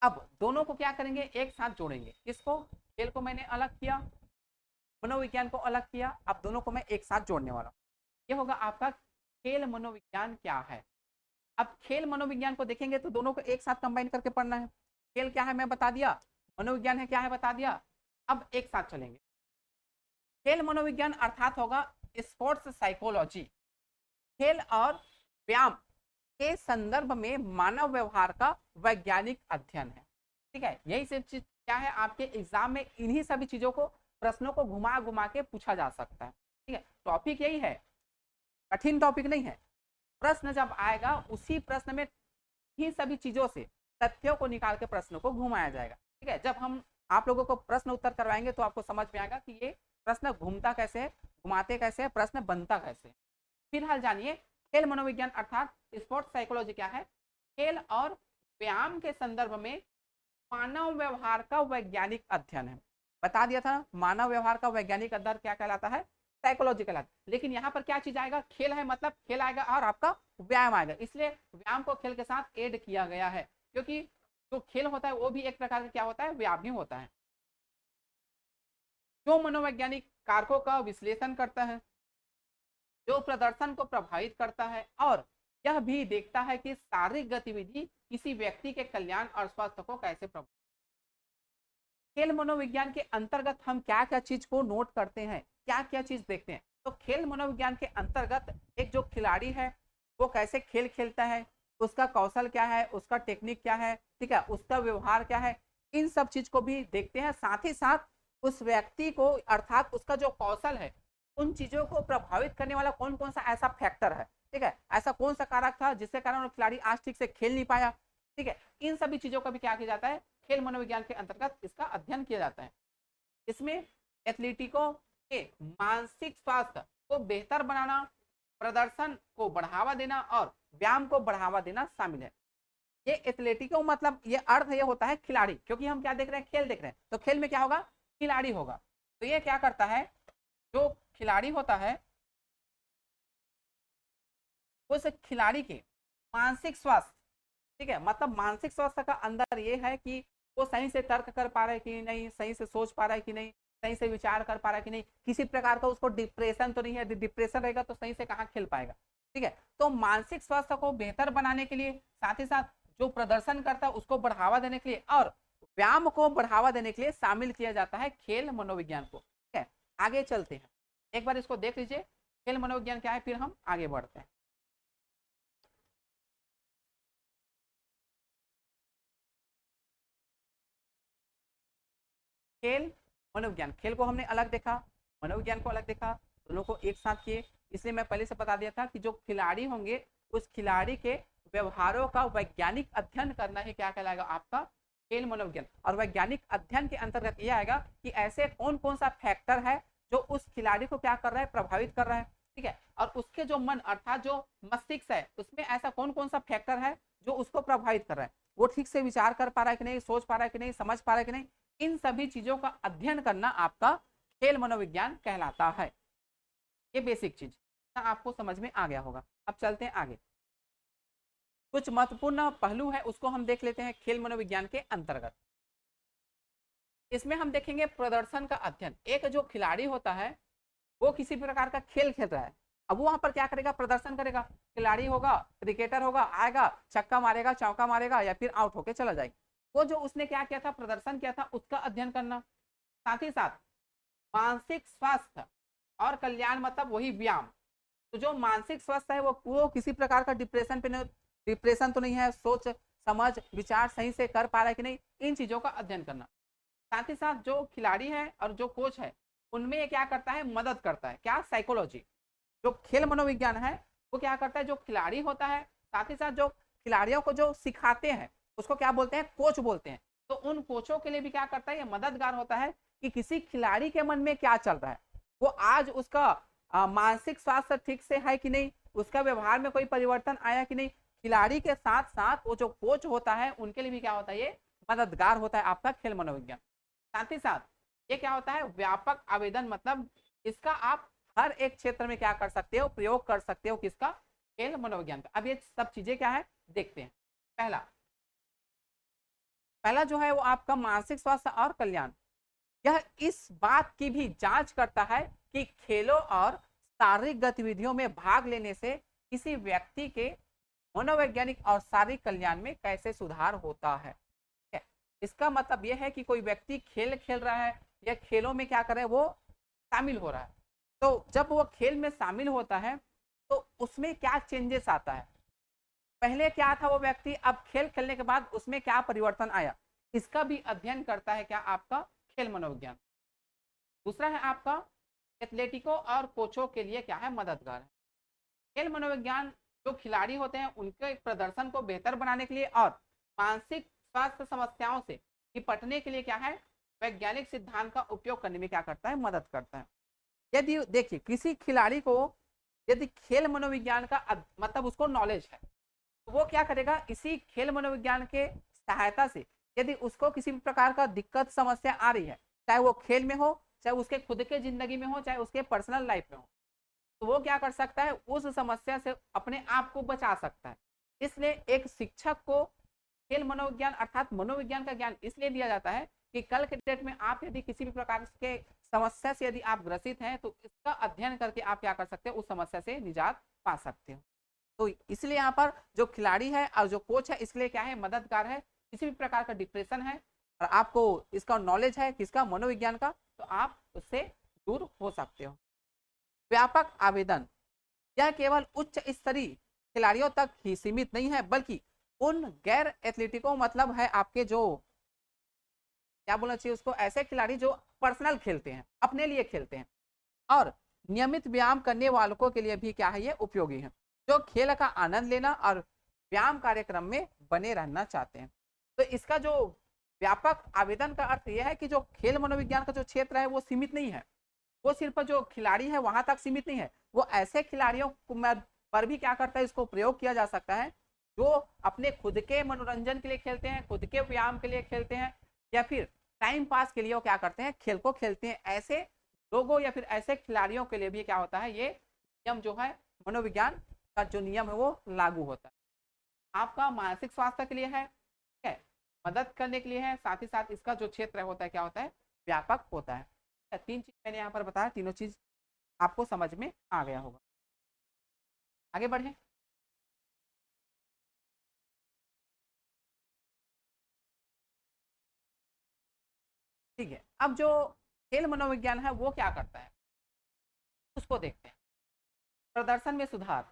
अब दोनों को क्या करेंगे, एक साथ जोड़ेंगे। किसको, खेल को मैंने अलग किया, मनोविज्ञान को अलग किया, अब दोनों को मैं एक साथ जोड़ने वाला हूँ। ये होगा आपका खेल मनोविज्ञान क्या है। अब खेल मनोविज्ञान को देखेंगे तो दोनों को एक साथ कंबाइन करके पढ़ना है। खेल क्या है मैं बता दिया, मनोविज्ञान है क्या है बता दिया, अब एक साथ चलेंगे। खेल मनोविज्ञान अर्थात होगा स्पोर्ट्स साइकोलॉजी। खेल और व्यायाम के संदर्भ में मानव व्यवहार का वैज्ञानिक अध्ययन है। ठीक है, यही सब चीज क्या है, आपके एग्जाम में इन्हीं सभी चीजों को, प्रश्नों को घुमा घुमा के पूछा जा सकता है। ठीक है, टॉपिक यही है, कठिन टॉपिक नहीं है। प्रश्न जब आएगा उसी प्रश्न में ही सभी चीजों से तथ्यों को निकाल के प्रश्नों को घुमाया जाएगा। ठीक है, जब हम आप लोगों को प्रश्न उत्तर करवाएंगे तो आपको समझ में आएगा कि ये प्रश्न घूमता कैसे है, घुमाते कैसे है, प्रश्न बनता कैसे। फिलहाल जानिए खेल मनोविज्ञान अर्थात स्पोर्ट्स साइकोलॉजी क्या है। खेल और व्यायाम के संदर्भ में मानव व्यवहार का वैज्ञानिक अध्ययन है। बता दिया था मानव व्यवहार का वैज्ञानिक अध्ययन क्या कहलाता है, साइकोलॉजी कहलाता है। लेकिन यहाँ पर क्या चीज आएगा, खेल है, मतलब खेल आएगा और आपका व्यायाम आएगा, इसलिए व्यायाम को खेल के साथ ऐड किया गया है, क्योंकि जो खेल होता है वो भी एक प्रकार का क्या होता है, व्यायाम ही होता है। जो मनोवैज्ञानिक कारकों का विश्लेषण करता है, जो प्रदर्शन को प्रभावित करता है और यह भी देखता है कि शारीरिक गतिविधि किसी व्यक्ति के कल्याण और स्वास्थ्य को कैसे प्रभावित। खेल मनोविज्ञान के अंतर्गत हम क्या क्या चीज को नोट करते हैं, क्या क्या चीज देखते हैं। तो खेल मनोविज्ञान के अंतर्गत एक जो खिलाड़ी है वो कैसे खेल खेलता है, उसका कौशल क्या है, उसका टेक्निक क्या है, ठीक है, उसका व्यवहार क्या है, इन सब चीज को भी देखते हैं। साथ ही साथ उस व्यक्ति को अर्थात उसका जो कौशल है उन चीजों को प्रभावित करने वाला कौन कौन सा ऐसा फैक्टर है, ठीक है, ऐसा कौन सा कारक था जिसके कारण वो खिलाड़ी आज ठीक से खेल नहीं पाया, ठीक है, इन सभी चीजों का भी क्या किया जाता है, खेल मनोविज्ञान के अंतर्गत इसका अध्ययन किया जाता है। इसमें एथलीटिकों के मानसिक स्वास्थ्य को बेहतर बनाना, प्रदर्शन को बढ़ावा देना और व्यायाम को बढ़ावा देना शामिल है। ये एथलेटिको मतलब ये अर्थ ये होता है खिलाड़ी, क्योंकि हम क्या देख रहे हैं, खेल देख रहे हैं, तो खेल में क्या होगा, खिलाड़ी होगा। तो ये क्या करता है, जो खिलाड़ी होता है उस खिलाड़ी के मानसिक स्वास्थ्य, ठीक है, मतलब मानसिक स्वास्थ्य का अंदर ये है कि वो सही से तर्क कर पा रहा है कि नहीं, सही से सोच पा रहा है कि नहीं, सही से विचार कर पा रहा है कि नहीं, किसी प्रकार का उसको डिप्रेशन तो नहीं है, डिप्रेशन रहेगा तो सही से कहाँ खेल पाएगा, ठीक है। तो मानसिक स्वास्थ्य को बेहतर बनाने के लिए, साथ ही साथ जो प्रदर्शन करता है उसको बढ़ावा देने के लिए और व्यायाम को बढ़ावा देने के लिए शामिल किया जाता है खेल मनोविज्ञान को, ठीक है। आगे चलते हैं, एक बार इसको देख लीजिए खेल मनोविज्ञान क्या है, फिर हम आगे बढ़ते हैं। खेल मनोविज्ञान, खेल को हमने अलग देखा, मनोविज्ञान को अलग देखा, दोनों को एक साथ किए। इसलिए मैं पहले से बता दिया था कि जो खिलाड़ी होंगे उस खिलाड़ी के व्यवहारों का वैज्ञानिक अध्ययन करना ही क्या कहलाएगा, आपका खेल मनोविज्ञान। और वैज्ञानिक अध्ययन के अंतर्गत यह आएगा कि ऐसे कौन कौन सा फैक्टर है जो उस खिलाड़ी को क्या कर रहा है, प्रभावित कर रहा है, ठीक है, और उसके जो मन अर्थात जो मस्तिष्क है उसमें ऐसा कौन कौन सा फैक्टर है जो उसको प्रभावित कर रहा है, वो ठीक से विचार कर पा रहा है कि नहीं, सोच पा रहा है कि नहीं, समझ पा रहा है कि नहीं, इन सभी चीजों का अध्ययन करना आपका खेल मनोविज्ञान कहलाता है। ये बेसिक चीज आपको समझ में आ गया होगा। अब चलते हैं आगे, कुछ महत्वपूर्ण पहलू है उसको हम देख लेते हैं खेल मनोविज्ञान के अंतर्गत। इसमें हम देखेंगे प्रदर्शन का अध्ययन। एक जो खिलाड़ी होता है वो किसी प्रकार का खेल खेल रहा है, अब वो वहां पर क्या करेगा, प्रदर्शन करेगा। खिलाड़ी होगा, क्रिकेटर होगा, आएगा, छक्का मारेगा, चौका मारेगा या फिर आउट होके चला जाएगा। वो जो उसने क्या किया था, प्रदर्शन किया था, उसका अध्ययन करना। साथ ही साथ मानसिक स्वास्थ्य और कल्याण मतलब वही व्यायाम। तो जो मानसिक स्वास्थ्य है वो किसी प्रकार का डिप्रेशन पे नहीं, डिप्रेशन तो नहीं है, सोच समझ विचार सही से कर पा रहा है कि नहीं, इन चीजों का अध्ययन करना। साथ ही साथ जो खिलाड़ी है और जो कोच है उनमें क्या करता है, मदद करता है, क्या, साइकोलॉजी। जो खेल मनोविज्ञान है वो क्या करता है, जो खिलाड़ी होता है साथ ही साथ जो खिलाड़ियों को जो सिखाते हैं उसको क्या बोलते हैं, कोच बोलते हैं। तो उन कोचों के लिए भी क्या करता है, ये मददगार होता है कि किसी खिलाड़ी के मन में क्या चल रहा है, वो आज उसका मानसिक स्वास्थ्य ठीक से है कि नहीं, उसका व्यवहार में कोई परिवर्तन आया कि नहीं। खिलाड़ी के साथ साथ वो जो कोच होता है उनके लिए भी क्या होता है, ये मददगार होता है आपका खेल मनोविज्ञान। साथ ही साथ ये क्या होता है, व्यापक आवेदन, मतलब इसका आप हर एक क्षेत्र में क्या कर सकते हो, प्रयोग कर सकते हो, किसका, खेल मनोविज्ञान का। अब ये सब चीजें क्या है देखते हैं। पहला पहला जो है वो आपका मानसिक स्वास्थ्य और कल्याण। यह इस बात की भी जांच करता है कि खेलों और शारीरिक गतिविधियों में भाग लेने से किसी व्यक्ति के मनोवैज्ञानिक और शारीरिक कल्याण में कैसे सुधार होता है। इसका मतलब यह है कि कोई व्यक्ति खेल खेल रहा है या खेलों में क्या कर रहा है, वो शामिल हो रहा है, तो जब वो खेल में शामिल होता है तो उसमें क्या चेंजेस आता है, पहले क्या था वो व्यक्ति, अब खेल खेलने के बाद उसमें क्या परिवर्तन आया, इसका भी अध्ययन करता है क्या, आपका खेल मनोविज्ञान। दूसरा है आपका एथलेटिकों और कोचों के लिए क्या है, मददगार है। खेल मनोविज्ञान जो खिलाड़ी होते हैं उनके प्रदर्शन को बेहतर बनाने के लिए और मानसिक स्वास्थ्य समस्याओं से निपटने के लिए क्या है, वैज्ञानिक सिद्धांत का उपयोग करने में क्या करता है, मदद करता है। यदि देखिए किसी खिलाड़ी को यदि खेल मनोविज्ञान का मतलब उसको नॉलेज है तो वो क्या करेगा, इसी खेल मनोविज्ञान के सहायता से यदि उसको किसी भी प्रकार का दिक्कत समस्या आ रही है, चाहे वो खेल में हो, चाहे उसके खुद के जिंदगी में हो, चाहे उसके पर्सनल लाइफ में हो, तो वो क्या कर सकता है, उस समस्या से अपने आप को बचा सकता है। इसलिए एक शिक्षक को खेल मनोविज्ञान अर्थात मनोविज्ञान का ज्ञान इसलिए दिया जाता है कि कल के डेट में आप यदि किसी भी प्रकार के समस्या से यदि आप ग्रसित हैं तो इसका अध्ययन करके आप क्या कर सकते हो, उस समस्या से निजात पा सकते हो। तो इसलिए यहाँ पर जो खिलाड़ी है और जो कोच है इसलिए क्या है, मददगार है। किसी भी प्रकार का डिप्रेशन है और आपको इसका नॉलेज है किसका, मनोविज्ञान का, तो आप उससे दूर हो सकते हो। व्यापक आवेदन, यह केवल उच्च स्तरीय खिलाड़ियों तक ही सीमित नहीं है बल्कि उन गैर एथलेटिकों मतलब है आपके जो क्या बोलना चाहिए उसको, ऐसे खिलाड़ी जो पर्सनल खेलते हैं, अपने लिए खेलते हैं, और नियमित व्यायाम करने वालों के लिए भी क्या है, ये उपयोगी है, जो खेल का आनंद लेना और व्यायाम कार्यक्रम में बने रहना चाहते हैं। तो इसका जो व्यापक आवेदन का अर्थ यह है कि जो खेल मनोविज्ञान का जो क्षेत्र है वो सीमित नहीं है, वो सिर्फ जो खिलाड़ी है वहां तक सीमित नहीं है, वो ऐसे खिलाड़ियों पर भी क्या करता है, इसको प्रयोग किया जा सकता है जो अपने खुद के मनोरंजन के लिए खेलते हैं, खुद के व्यायाम के लिए खेलते हैं, या फिर टाइम पास के लिए वो क्या करते हैं, खेल को खेलते हैं। ऐसे लोगों या फिर ऐसे खिलाड़ियों के लिए भी क्या होता है, ये नियम जो है मनोविज्ञान का जो नियम है वो लागू होता है। आपका मानसिक स्वास्थ्य के लिए है, ठीक है, मदद करने के लिए है, साथ ही साथ इसका जो क्षेत्र होता है क्या होता है, व्यापक होता है। तीन चीज मैंने यहाँ पर बताया, तीनों चीज आपको समझ में आ गया होगा। आगे बढ़े। ठीक है, अब जो खेल मनोविज्ञान है वो क्या करता है उसको देखते हैं। प्रदर्शन में सुधार,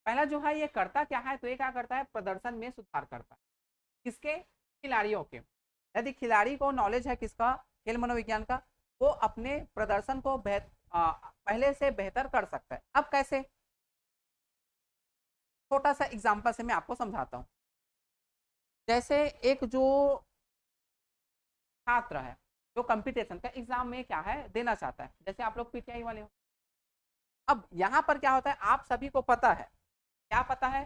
पहला जो है ये करता क्या है, तो ये क्या करता है, प्रदर्शन में सुधार करता है। किसके, खिलाड़ियों के। यदि खिलाड़ी को नॉलेज है किसका, खेल मनोविज्ञान का, वो अपने प्रदर्शन को पहले से बेहतर कर सकता है। अब कैसे, छोटा सा एग्जांपल से मैं आपको समझाता हूँ। जैसे एक जो छात्र है जो कंपटीशन का एग्जाम में क्या है देना चाहता है, जैसे आप लोग पीटीआई वाले हो, अब यहाँ पर क्या होता है, आप सभी को पता है, क्या पता है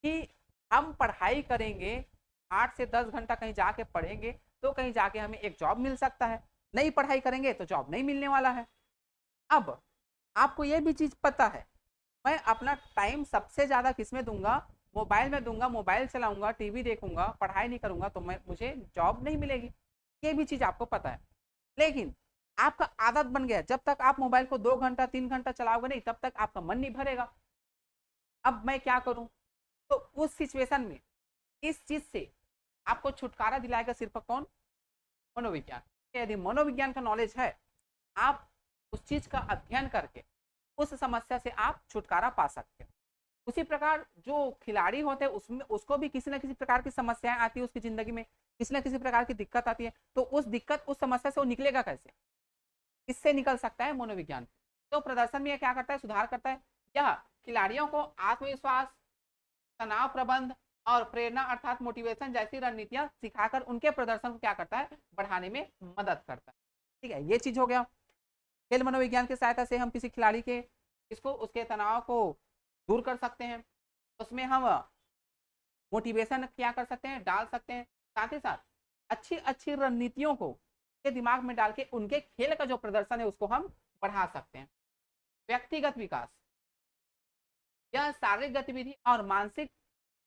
कि हम पढ़ाई करेंगे, 8 से 10 घंटा कहीं जाके पढ़ेंगे तो कहीं जाके हमें एक जॉब मिल सकता है, नहीं पढ़ाई करेंगे तो जॉब नहीं मिलने वाला है। अब आपको ये भी चीज पता है, मैं अपना टाइम सबसे ज्यादा किसमें दूंगा, मोबाइल में दूंगा, मोबाइल चलाऊंगा, टीवी देखूंगा, पढ़ाई नहीं करूंगा तो मुझे जॉब नहीं मिलेगी, ये भी चीज आपको पता है। लेकिन आपका आदत बन गया, जब तक आप मोबाइल को 2 घंटा 3 घंटा चलाओगे नहीं तब तक आपका मन नहीं भरेगा। अब मैं क्या करूं, तो उस सिचुएशन में इस चीज से आपको छुटकारा दिलाएगा सिर्फ कौन, मनोविज्ञान। यदि मनोविज्ञान का नॉलेज है, आप उस चीज का अध्ययन करके उस समस्या से आप छुटकारा पा सकते हैं। उसी प्रकार जो खिलाड़ी होते हैं उसमें उसको भी किसी न किसी प्रकार की समस्याएं आती है, उसकी जिंदगी में किसी न किसी प्रकार की दिक्कत आती है, तो उस दिक्कत उस समस्या से वो निकलेगा कैसे, इससे निकल सकता है मनोविज्ञान। तो प्रदर्शन में क्या करता है, सुधार करता है। यह खिलाड़ियों को आत्मविश्वास, तनाव प्रबंध और प्रेरणा अर्थात मोटिवेशन जैसी रणनीतियां सिखाकर उनके प्रदर्शन को क्या करता है, बढ़ाने में मदद करता है। ठीक है, ये चीज हो गया। खेल मनोविज्ञान की सहायता से हम किसी खिलाड़ी के इसको उसके तनाव को दूर कर सकते हैं, उसमें हम मोटिवेशन क्या कर सकते हैं, डाल सकते हैं, साथ ही साथ अच्छी अच्छी रणनीतियों को के दिमाग में डाल के उनके खेल का जो प्रदर्शन है उसको हम बढ़ा सकते हैं। व्यक्तिगत विकास, यह शारीरिक गतिविधि और मानसिक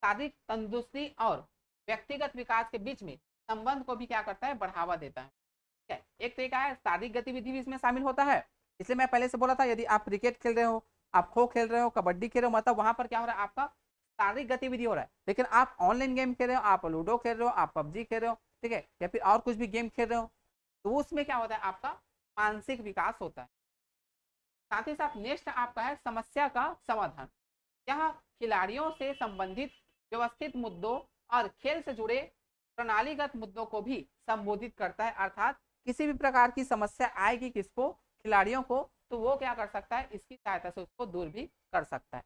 शारीरिक तंदुरुस्ती और व्यक्तिगत विकास के बीच में संबंध को भी क्या करता है, बढ़ावा देता है। ठीक है, एक तरीका है शारीरिक गतिविधि भी इसमें शामिल होता है। इसलिए मैं पहले से बोला था, यदि आप क्रिकेट खेल रहे हो, आप खो खेल रहे हो, कबड्डी खेल रहे हो, मतलब वहां पर क्या हो रहा है, आपका शारीरिक गतिविधि हो रहा है। लेकिन आप ऑनलाइन गेम खेल रहे हो, आप लूडो खेल रहे हो, आप पबजी खेल रहे हो, ठीक है, या फिर और कुछ भी गेम खेल रहे हो, तो उसमें क्या होता है, आपका मानसिक विकास होता है। साथ ही साथ नेक्स्ट आपका है समस्या का समाधान। यह खिलाड़ियों से संबंधित व्यवस्थित मुद्दों और खेल से जुड़े प्रणालीगत मुद्दों को भी संबोधित करता है, अर्थात किसी भी प्रकार की समस्या आएगी किसको, खिलाड़ियों को, तो वो क्या कर सकता है, इसकी सहायता से उसको दूर भी कर सकता है।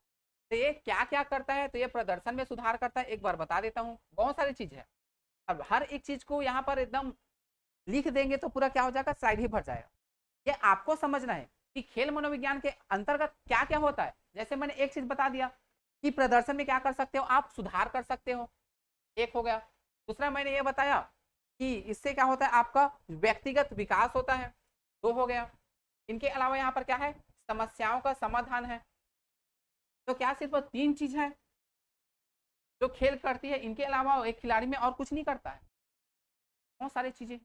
तो ये क्या क्या करता है, तो ये प्रदर्शन में सुधार करता है, एक बार बता देता हूँ, बहुत सारी चीज है। अब हर एक चीज को यहाँ पर एकदम लिख देंगे तो पूरा क्या हो जाएगा, स्लाइड ही भर जाएगा। ये आपको समझना है कि खेल मनोविज्ञान के अंतर्गत क्या क्या होता है। जैसे मैंने एक चीज बता दिया कि प्रदर्शन में क्या कर सकते हो, आप सुधार कर सकते हो, एक हो गया। दूसरा मैंने ये बताया कि इससे क्या होता है, आपका व्यक्तिगत विकास होता है, दो हो गया। इनके अलावा यहाँ पर क्या है, समस्याओं का समाधान है। तो क्या सिर्फ 3 चीज है जो खेल करती है, इनके अलावा एक खिलाड़ी में और कुछ नहीं करता है, बहुत सारी चीजें।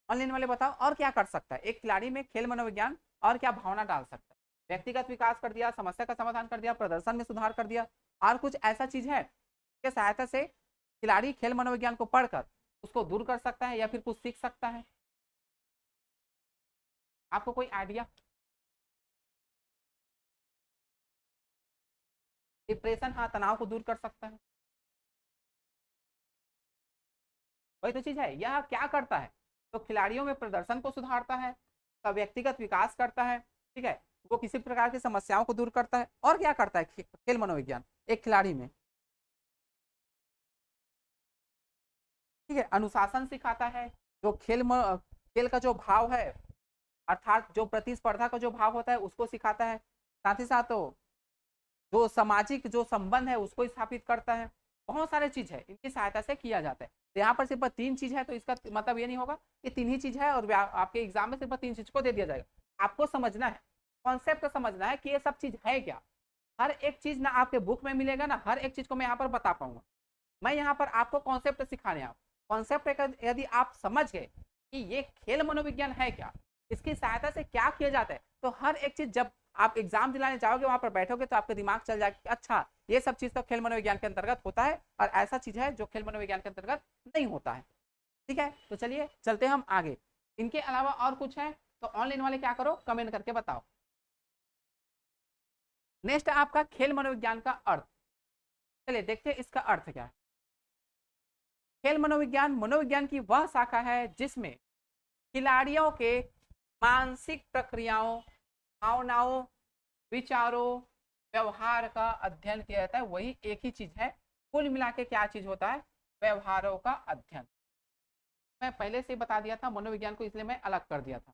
ऑनलाइन वाले बताओ और क्या कर सकता है एक खिलाड़ी में खेल मनोविज्ञान, और क्या भावना डाल सकता है। व्यक्तिगत विकास कर दिया, समस्या का समाधान कर दिया, प्रदर्शन में सुधार कर दिया, और कुछ ऐसा चीज है जिसके सहायता से खिलाड़ी खेल मनोविज्ञान को पढ़कर उसको दूर कर सकता है या फिर कुछ सीख सकता है। आपको कोई आइडिया। डिप्रेशन, हाँ, तनाव को दूर कर सकता है, वही तो चीज है। यह क्या करता है, तो खिलाड़ियों में प्रदर्शन को सुधारता है, का व्यक्तिगत विकास करता है, ठीक है, वो किसी प्रकार की समस्याओं को दूर करता है। और क्या करता है खेल मनोविज्ञान एक खिलाड़ी में, ठीक है, अनुशासन सिखाता है, जो खेल का जो भाव है, अर्थात जो प्रतिस्पर्धा का जो भाव होता है उसको सिखाता है। साथ ही साथ तो जो सामाजिक जो संबंध है उसको स्थापित करता है। बहुत सारे चीज है इनकी सहायता से किया जाता है। तो यहाँ पर सिर्फ 3 चीज है, तो इसका मतलब ये नहीं होगा कि 3 ही चीज है और आपके एग्जाम में सिर्फ 3 चीज को दे दिया जाएगा। आपको समझना है, कॉन्सेप्ट समझना है कि ये सब चीज है क्या। हर एक चीज ना आपके बुक में मिलेगा, ना हर एक चीज को मैं यहाँ पर बता पाऊंगा। मैं यहाँ पर आपको कॉन्सेप्ट सिखाने आऊँ। कॉन्सेप्ट यदि आप समझ गए कि ये खेल मनोविज्ञान है क्या, इसकी सहायता से क्या किया जाता है, तो हर एक चीज जब आप एग्जाम दिलाने जाओगे वहां पर बैठोगे तो आपका दिमाग चल जाएगा, अच्छा ये सब चीज तो खेल मनोविज्ञान के अंतर्गत होता है और ऐसा चीज है जो खेल मनोविज्ञान के अंतर्गत नहीं होता है। ठीक है, तो चलिए चलते हम आगे। इनके अलावा और कुछ है तो ऑनलाइन वाले क्या करो, कमेंट करके बताओ। नेक्स्ट आपका खेल मनोविज्ञान का अर्थ। चलिए देखते हैं इसका अर्थ क्या है। खेल मनोविज्ञान मनोविज्ञान की वह शाखा है जिसमें खिलाड़ियों के मानसिक प्रक्रियाओं, भावनाओं, विचारों, व्यवहार का अध्ययन किया जाता है। वही एक ही चीज है, कुल मिला के क्या चीज होता है, व्यवहारों का अध्ययन। मैं पहले से बता दिया था मनोविज्ञान को, इसलिए मैं अलग कर दिया था।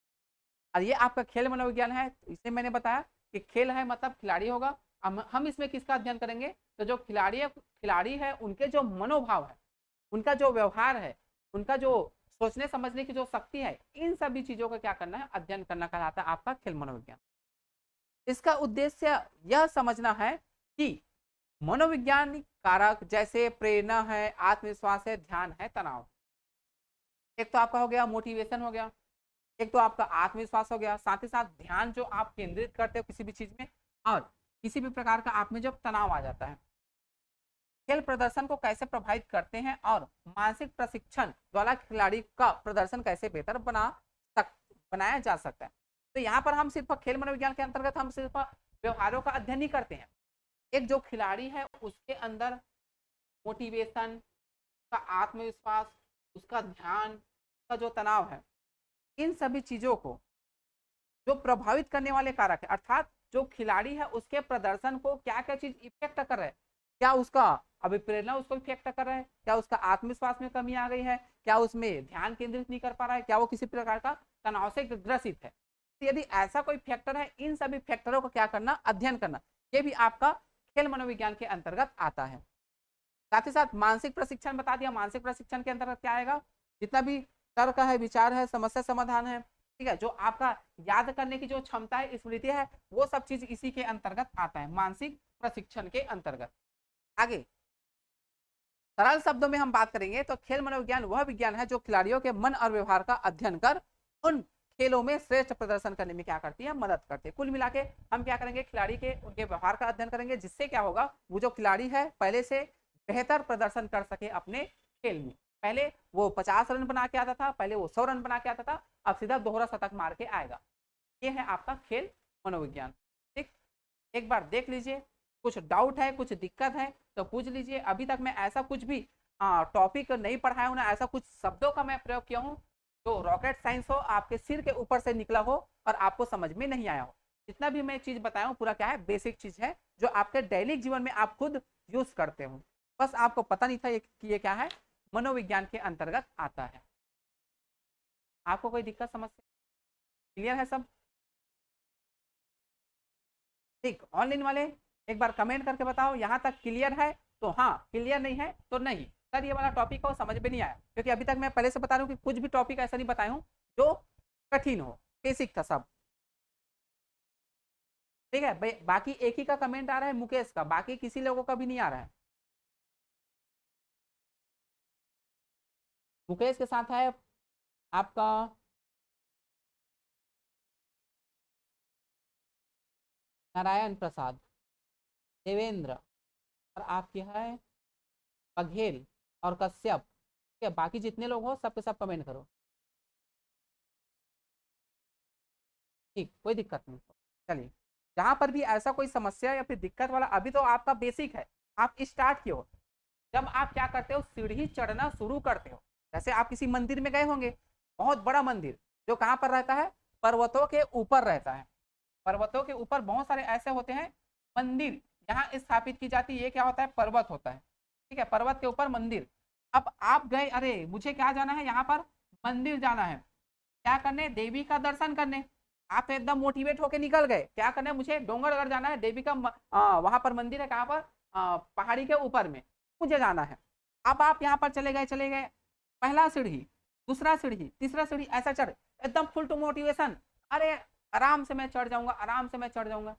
और ये आपका खेल मनोविज्ञान है, इसलिए मैंने बताया कि खेल है मतलब खिलाड़ी होगा। हम इसमें किसका अध्ययन करेंगे, तो जो खिलाड़ी है उनके जो मनोभाव है, उनका जो व्यवहार है, उनका जो सोचने समझने की जो शक्ति है, इन सभी चीजों का क्या करना है, अध्ययन करना कहलाता है आपका खेल मनोविज्ञान। इसका उद्देश्य यह समझना है कि मनोवैज्ञानिक कारक जैसे प्रेरणा है, आत्मविश्वास है, ध्यान है, तनाव, एक तो आपका हो गया मोटिवेशन हो गया, एक तो आपका आत्मविश्वास हो गया, साथ ही साथ ध्यान जो आप केंद्रित करते हो किसी भी चीज में, और किसी भी प्रकार का आप में जब तनाव आ जाता है। खेल प्रदर्शन को कैसे प्रभावित करते हैं और मानसिक प्रशिक्षण द्वारा खिलाड़ी का प्रदर्शन कैसे बेहतर बनाया जा सकता है। तो यहाँ पर हम सिर्फ खेल मनोविज्ञान के अंतर्गत हम सिर्फ व्यवहारों का अध्ययन नहीं करते हैं। एक जो खिलाड़ी है उसके अंदर मोटिवेशन, उसका आत्मविश्वास, उसका ध्यान, उसका जो तनाव है, इन सभी चीजों को जो प्रभावित करने वाले कारक है, अर्थात जो खिलाड़ी है उसके प्रदर्शन को क्या क्या चीज इफेक्ट कर रहा है, क्या उसका अभिप्रेरणा उसको इफेक्ट कर रहा है, क्या उसका आत्मविश्वास में कमी आ गई है, क्या उसमें ध्यान केंद्रित नहीं कर पा रहा है, क्या वो किसी प्रकार का तनाव से ग्रसित है। तो यदि ऐसा कोई फैक्टर है, इन सभी फैक्टरों को क्या करना, अध्ययन करना, ये भी आपका खेल मनोविज्ञान के अंतर्गत आता है। साथ ही साथ मानसिक प्रशिक्षण बता दिया, मानसिक प्रशिक्षण के अंतर्गत क्या आएगा, जितना भी तर्क है, विचार है, समस्या समाधान है, ठीक है, जो आपका याद करने की जो क्षमता है, स्मृति है, वो सब चीज इसी के अंतर्गत आता है, मानसिक प्रशिक्षण के अंतर्गत। आगे सरल शब्दों में हम बात करेंगे तो खेल मनोविज्ञान वह विज्ञान है जो खिलाड़ियों के मन और व्यवहार का अध्ययन कर उन खेलों में श्रेष्ठ प्रदर्शन करने में क्या करती है, मदद करती है। कुल मिला के हम क्या करेंगे, खिलाड़ी के उनके व्यवहार का अध्ययन करेंगे, जिससे क्या होगा, वो जो खिलाड़ी है पहले से बेहतर प्रदर्शन कर सके अपने खेल में। पहले वो 50 रन बना के आता था, पहले वो 100 रन बना के आता था, अब सीधा दोहरा शतक मार के आएगा। ये है आपका खेल मनोविज्ञान। ठीक, एक बार देख लीजिए, कुछ डाउट है, कुछ दिक्कत है तो पूछ लीजिए। अभी तक मैं ऐसा कुछ भी टॉपिक नहीं पढ़ाया हूँ ना, ऐसा कुछ शब्दों का मैं प्रयोग किया हूँ जो रॉकेट साइंस हो, आपके सिर के ऊपर से निकला हो और आपको समझ में नहीं आया हो। जितना भी मैं चीज बताया हूँ पूरा क्या है, बेसिक चीज है जो आपके दैनिक जीवन में आप खुद यूज करते हो। बस आपको पता नहीं था कि ये क्या है, मनोविज्ञान के अंतर्गत आता है। आपको कोई दिक्कत समस्या, क्लियर है सब? ठीक, ऑनलाइन वाले एक बार कमेंट करके बताओ यहाँ तक क्लियर है तो हाँ, क्लियर नहीं है तो नहीं, सर ये वाला टॉपिक को समझ में नहीं आया। क्योंकि अभी तक मैं पहले से बता रहा हूँ कि कुछ भी टॉपिक ऐसा नहीं बताया हूँ जो कठिन हो, बेसिक था सब। ठीक है, बाकी एक ही का कमेंट आ रहा है मुकेश का, बाकी किसी लोगों का भी नहीं आ रहा है। मुकेश के साथ है आपका नारायण प्रसाद, देवेंद्र, और आपकी है बघेल और कश्यप। ठीक है, बाकी जितने लोग हो सबके सब कमेंट करो। ठीक, कोई दिक्कत नहीं। चलिए, जहां पर भी ऐसा कोई समस्या या फिर दिक्कत वाला, अभी तो आपका बेसिक है, आप स्टार्ट किए हो। जब आप क्या करते हो, सीढ़ी चढ़ना शुरू करते हो, जैसे आप किसी मंदिर में गए होंगे, बहुत बड़ा मंदिर जो कहाँ पर रहता है, पर्वतों के ऊपर रहता है। पर्वतों के ऊपर बहुत सारे ऐसे होते हैं मंदिर यहाँ स्थापित की जाती है। ये क्या होता है, पर्वत होता है, ठीक है, पर्वत के ऊपर मंदिर। अब आप गए, अरे मुझे क्या जाना है, यहाँ पर मंदिर जाना है, क्या करने, देवी का दर्शन करने। आप तो एकदम मोटिवेट होके निकल गए, क्या करना है, मुझे डोंगरगढ़ जाना है, देवी का वहां पर मंदिर है, कहाँ पर, पहाड़ी के ऊपर में मुझे जाना है। अब आप यहाँ पर चले गए, पहला सीढ़ी, दूसरा सीढ़ी, तीसरा सीढ़ी, ऐसा चढ़, एकदम फुल टू मोटिवेशन, अरे आराम से मैं चढ़ जाऊंगा, आराम से मैं चढ़ जाऊंगा।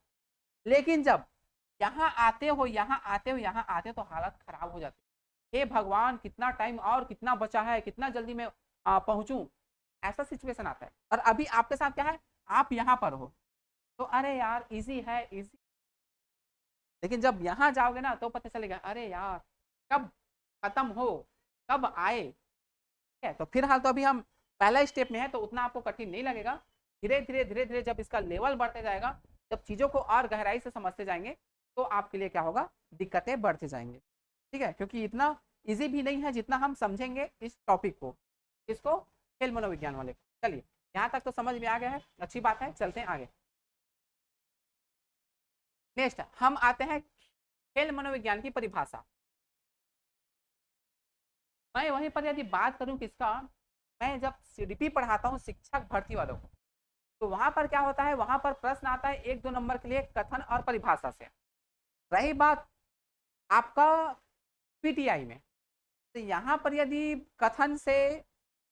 लेकिन जब यहाँ आते हो, यहाँ आते हो, यहाँ आते हो, तो हालत खराब हो जाती है। हे भगवान, कितना टाइम और कितना बचा है, कितना जल्दी मैं पहुंचूं, ऐसा सिचुएशन आता है। और अभी आपके साथ क्या है, आप यहाँ पर हो, तो अरे यार इजी है, इजी। लेकिन जब यहाँ जाओगे ना तो पता चलेगा, अरे यार कब खत्म हो, कब आए। ठीक है, तो फिलहाल तो अभी हम पहला स्टेप में है, तो उतना आपको कठिन नहीं लगेगा। धीरे धीरे धीरे धीरे जब इसका लेवल बढ़ते जाएगा, जब चीजों को और गहराई से समझते जाएंगे, तो आपके लिए क्या होगा, दिक्कतें बढ़ते जाएंगे। ठीक है, क्योंकि इतना इजी भी नहीं है जितना हम समझेंगे इस टॉपिक को, इसको, खेल मनोविज्ञान वाले को। चलिए, यहाँ तक तो समझ में आ गया है, अच्छी बात है, चलते हैं आगे। नेक्स्ट हम आते हैं खेल मनोविज्ञान की परिभाषा। मैं वहीं पर यदि बात करूं किसका, मैं जब सीडीपी पढ़ाता हूं शिक्षक भर्ती वालों को, तो वहां पर क्या होता है, वहां पर प्रश्न आता है 1-2 नंबर के लिए कथन और परिभाषा से। रही बात आपका पीटीआई में, तो यहाँ पर यदि कथन से,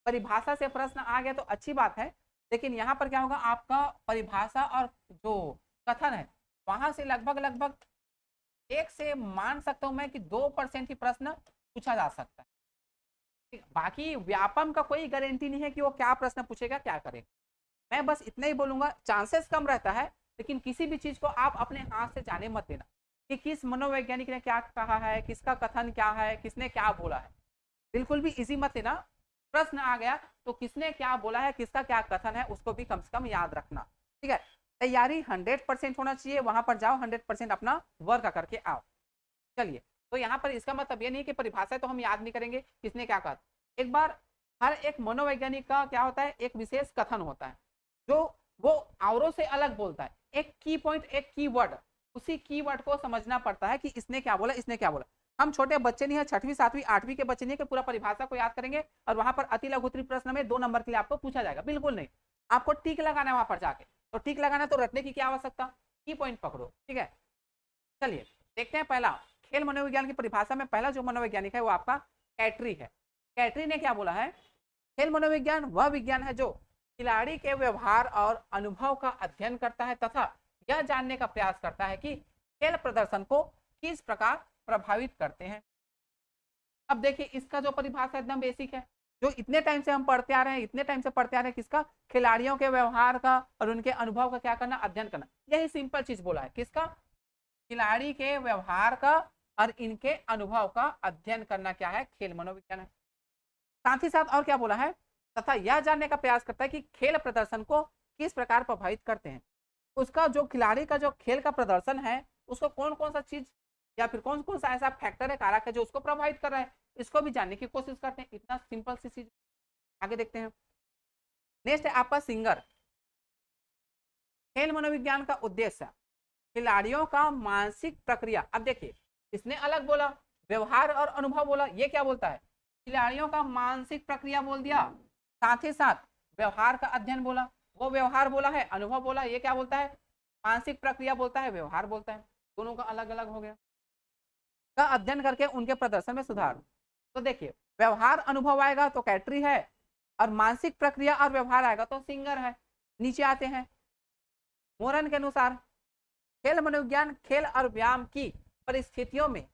परिभाषा से प्रश्न आ गया तो अच्छी बात है। लेकिन यहाँ पर क्या होगा, आपका परिभाषा और जो कथन है, वहां से लगभग लगभग एक से मान सकता हूं मैं कि 2% ही प्रश्न पूछा जा सकता है। बाकी व्यापम का कोई गारंटी नहीं है कि वो क्या प्रश्न पूछेगा, क्या करेगा। मैं बस इतना ही बोलूंगा, चांसेस कम रहता है, लेकिन किसी भी चीज को आप अपने हाथ से जाने मत देना कि किस मनोवैज्ञानिक ने क्या कहा है, किसका कथन क्या है, किसने क्या बोला है। बिल्कुल भी इजी मत लेना। प्रश्न आ गया तो किसने क्या बोला है, किसका क्या कथन है, उसको भी कम से कम याद रखना। ठीक है, तैयारी 100% होना चाहिए, वहां पर जाओ 100% अपना वर्क करके आओ। चलिए, तो यहाँ पर इसका मतलब ये नहीं कि परिभाषा तो हम याद नहीं करेंगे किसने क्या कहा। एक बार हर एक मनोवैज्ञानिक का क्या होता है, एक विशेष कथन होता है जो वो औरों से अलग बोलता है। एक की पॉइंट, एक की वर्ड, उसी की वर्ड को समझना पड़ता है कि इसने क्या बोला, इसने क्या बोला। हम छोटे बच्चे नहीं है, 6वीं 7वीं 8वीं के बच्चे नहीं है कि पूरा परिभाषा को याद करेंगे और वहां पर अति लघुत्री प्रश्न में 2 नंबर के लिए आपको पूछा जाएगा, बिल्कुल नहीं। आपको टिक लगाना है वहां पर जाके, तो टिक लगाना, तो रटने की क्या आवश्यकता, की पॉइंट पकड़ो। ठीक है, चलिए देखते हैं। पहला खेल मनोविज्ञान की परिभाषा में पहला जो मनोवैज्ञानिक है वो आपका कैटरी है। कैटरी ने क्या बोला है, खेल मनोविज्ञान वह विज्ञान है जो खिलाड़ी के व्यवहार और अनुभव का अध्ययन करता है तथा यह जानने का प्रयास करता है कि खेल प्रदर्शन को किस प्रकार प्रभावित करते हैं। अब देखिए, इसका जो परिभाषा एकदम बेसिक है, जो इतने टाइम से हम पढ़ते आ रहे हैं, इतने टाइम से पढ़ते आ रहे हैं, किसका, खिलाड़ियों के व्यवहार का और उनके अनुभव का क्या करना, अध्ययन करना। यही सिंपल चीज बोला है, किसका, खिलाड़ी के व्यवहार का और इनके अनुभव का अध्ययन करना क्या है, खेल मनोविज्ञान है। साथ ही साथ और क्या बोला है, तथा यह जानने का प्रयास करता है कि खेल प्रदर्शन को किस प्रकार प्रभावित करते हैं। उसका जो खिलाड़ी का जो खेल का प्रदर्शन है, उसको कौन कौन सा चीज या फिर कौन कौन सा ऐसा फैक्टर है, कारक है जो उसको प्रभावित कर रहा है, इसको भी जानने की कोशिश करते हैं। इतना सिंपल सी चीज। आगे देखते हैं। नेक्स्ट है आपका सिंगर। खेल मनोविज्ञान का उद्देश्य खिलाड़ियों का मानसिक प्रक्रिया। अब देखिए, इसने अलग बोला, व्यवहार और अनुभव बोला, ये क्या बोलता है, खिलाड़ियों का मानसिक प्रक्रिया बोल दिया, साथ ही साथ व्यवहार का अध्ययन बोला, वो व्यवहार बोला है, अनुभव बोला, ये क्या बोलता है, मानसिक प्रक्रिया बोलता है, व्यवहार बोलता है। दोनों का अलग अलग हो गया। का अध्ययन करके उनके प्रदर्शन में सुधार। तो देखिए, व्यवहार अनुभव आएगा तो कैटरी है, और मानसिक प्रक्रिया और व्यवहार आएगा तो सिंगर है। नीचे आते हैं। मोरन के अनुसार खेल मनोविज्ञान खेल और व्यायाम की परिस्थितियों में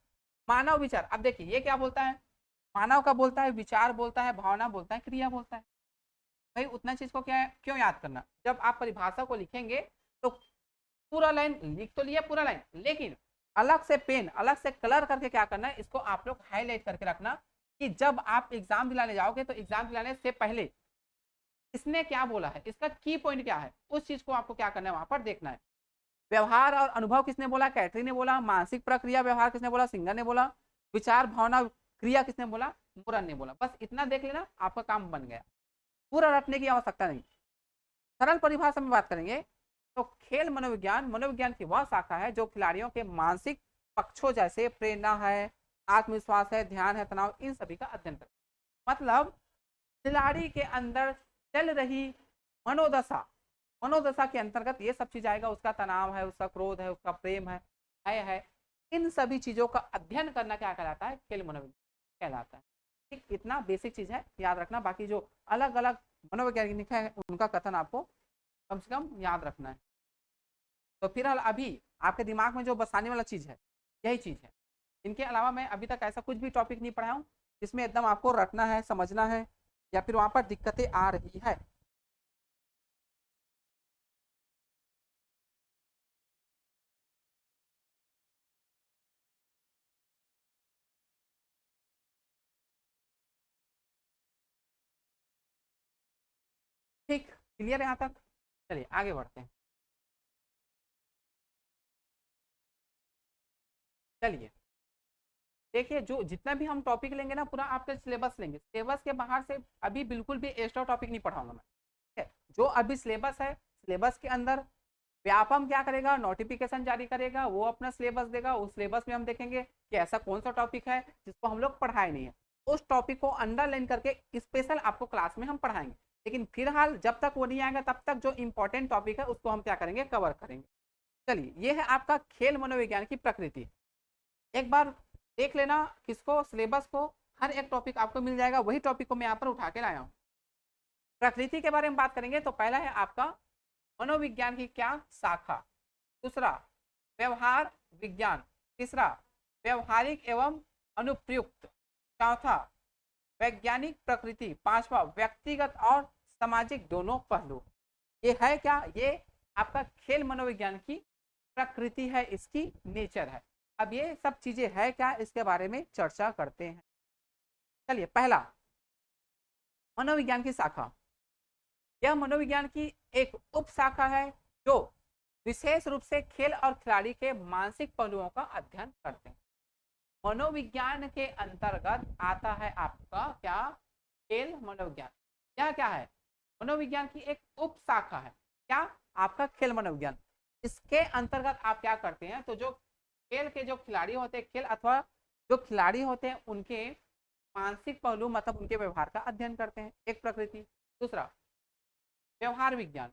मानव विचार। अब देखिए, ये क्या बोलता है, मानव का बोलता है, विचार बोलता है, भावना बोलता है, क्रिया बोलता है। भाई उतना चीज को क्या है, क्यों याद करना, जब आप परिभाषा को लिखेंगे तो पूरा लाइन लिख तो लिया, पूरा लाइन, लेकिन अलग से पेन, अलग से कलर करके क्या करना है, इसको आप लोग हाईलाइट करके रखना कि जब आप एग्जाम दिलाने जाओगे तो एग्जाम दिलाने से पहले इसने क्या बोला है, इसका की पॉइंट क्या है, उस चीज को आपको क्या करना है, वहां पर देखना है। व्यवहार और अनुभव किसने बोला, कैटरी ने बोला। मानसिक प्रक्रिया व्यवहार किसने बोला, सिंगर ने बोला। विचार भावना क्रिया किसने बोला, मुरन ने बोला। बस इतना देख लेना, आपका काम बन गया। पूरा रटने की आवश्यकता नहीं। सरल परिभाषा में बात करेंगे तो खेल मनोविज्ञान मनोविज्ञान की वह शाखा है जो खिलाड़ियों के मानसिक पक्षों जैसे प्रेरणा है, आत्मविश्वास है, ध्यान है, तनाव, इन सभी का अध्ययन करता है। मतलब खिलाड़ी के अंदर चल रही मनोदशा, मनोदशा के अंतर्गत ये सब चीज आएगा। उसका तनाव है, उसका क्रोध है, उसका प्रेम है, भय है, इन सभी चीजों का अध्ययन करना क्या कहलाता है? खेल मनोविज्ञान कहलाता है। ठीक, इतना बेसिक चीज है, याद रखना। बाकी जो अलग अलग मनोवैज्ञानिक है उनका कथन आपको कम से कम याद रखना है। तो फिलहाल अभी आपके दिमाग में जो बसाने वाला चीज है यही चीज है। इनके अलावा मैं अभी तक ऐसा कुछ भी टॉपिक नहीं पढ़ाया हूँ जिसमें एकदम आपको रटना है, समझना है, या फिर वहां पर दिक्कतें आ रही है। ठीक, क्लियर है यहाँ तक? चलिए आगे बढ़ते हैं। चलिए देखिए, जो जितना भी हम टॉपिक लेंगे ना पूरा आपके सिलेबस लेंगे। सिलेबस के बाहर से अभी बिल्कुल भी एक्स्ट्रा टॉपिक नहीं पढ़ाऊंगा मैं। ठीक है, जो अभी सिलेबस है, सिलेबस के अंदर व्यापम क्या करेगा? नोटिफिकेशन जारी करेगा, वो अपना सिलेबस देगा। उस सिलेबस में हम देखेंगे कि ऐसा कौन सा टॉपिक है जिसको हम लोग पढ़ाए नहीं है, उस टॉपिक को अंडरलाइन करके स्पेशल आपको क्लास में हम पढ़ाएंगे। लेकिन फिलहाल जब तक वो नहीं आएगा तब तक जो इंपॉर्टेंट टॉपिक है उसको हम क्या करेंगे? कवर करेंगे। चलिए, ये है आपका खेल मनोविज्ञान की प्रकृति। एक बार देख लेना किसको, सिलेबस को, हर एक टॉपिक आपको मिल जाएगा। वही टॉपिक को मैं यहाँ पर उठा के लाया हूँ। प्रकृति के बारे में बात करेंगे तो पहला है आपका मनोविज्ञान की क्या शाखा, दूसरा व्यवहार विज्ञान, तीसरा व्यवहारिक एवं अनुप्रयुक्त, चौथा वैज्ञानिक प्रकृति, पांचवा व्यक्तिगत और सामाजिक दोनों पहलू। ये है क्या? ये आपका खेल मनोविज्ञान की प्रकृति है, इसकी नेचर है। अब ये सब चीजें है क्या, इसके बारे में चर्चा करते हैं। चलिए, पहला मनोविज्ञान की शाखा। यह मनोविज्ञान की एक उप शाखा है जो विशेष रूप से खेल और खिलाड़ी के मानसिक पहलुओं का अध्ययन करते हैं। मनोविज्ञान के अंतर्गत आता है आपका क्या? खेल मनोविज्ञान। यह क्या है? मनोविज्ञान की एक उप शाखा है। क्या? आपका खेल मनोविज्ञान। इसके अंतर्गत आप क्या करते हैं? तो जो खेल के जो खिलाड़ी होते हैं, खेल अथवा जो खिलाड़ी होते हैं उनके मानसिक पहलू मतलब उनके व्यवहार का अध्ययन करते हैं, एक प्रकृति। दूसरा व्यवहार विज्ञान,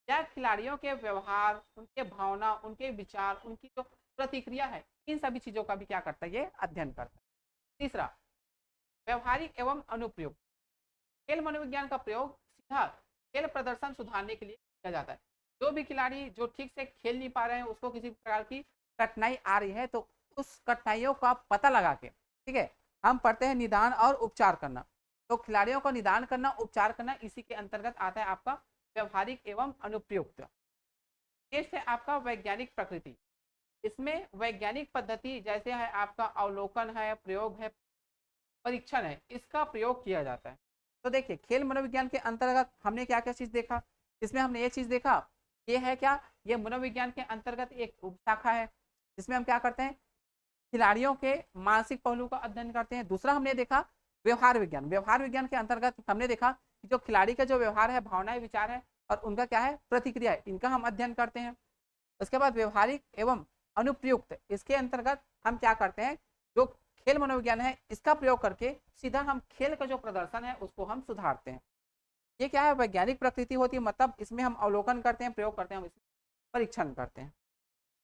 या खिलाड़ियों के व्यवहार, उनके भावना, उनके विचार, उनकी जो प्रतिक्रिया है, इन सभी चीजों का भी क्या करता है? ये अध्ययन करता है। तीसरा व्यवहारिक एवं अनुप्रयोग, खेल मनोविज्ञान का प्रयोग सीधा खेल प्रदर्शन सुधारने के लिए किया जाता है। जो भी खिलाड़ी जो ठीक से खेल नहीं पा रहे हैं, उसको किसी प्रकार की कठिनाई आ रही है, तो उस कठिनाइयों का पता लगा के, ठीक है, हम पढ़ते हैं निदान और उपचार करना। तो खिलाड़ियों को निदान करना, उपचार करना, इसी के अंतर्गत आता है आपका व्यवहारिक एवं अनुप्रयुक्त। नेक्स्ट है आपका वैज्ञानिक प्रकृति। इसमें वैज्ञानिक पद्धति जैसे है आपका अवलोकन है, प्रयोग है, परीक्षण है, इसका प्रयोग किया जाता है। तो देखिए, खेल मनोविज्ञान के अंतर्गत हमने क्या क्या चीज देखा? इसमें हमने ये चीज देखा, ये है क्या? ये मनोविज्ञान के अंतर्गत एक उपशाखा है जिसमें हम क्या करते हैं? खिलाड़ियों के मानसिक पहलू का अध्ययन करते हैं। दूसरा हमने देखा व्यवहार विज्ञान। व्यवहार विज्ञान के अंतर्गत हमने देखा कि जो खिलाड़ी का जो व्यवहार है, भावनाएं, विचार है और उनका क्या है? प्रतिक्रिया है, इनका हम अध्ययन करते हैं। उसके बाद व्यवहारिक एवं अनुप्रयुक्त, इसके अंतर्गत हम क्या करते हैं? जो खेल मनोविज्ञान है इसका प्रयोग करके सीधा हम खेल का जो प्रदर्शन है उसको हम सुधारते हैं। ये क्या है? वैज्ञानिक प्रकृति होती है, मतलब इसमें हम अवलोकन करते हैं, प्रयोग करते हैं, हम इसमें परीक्षण करते हैं।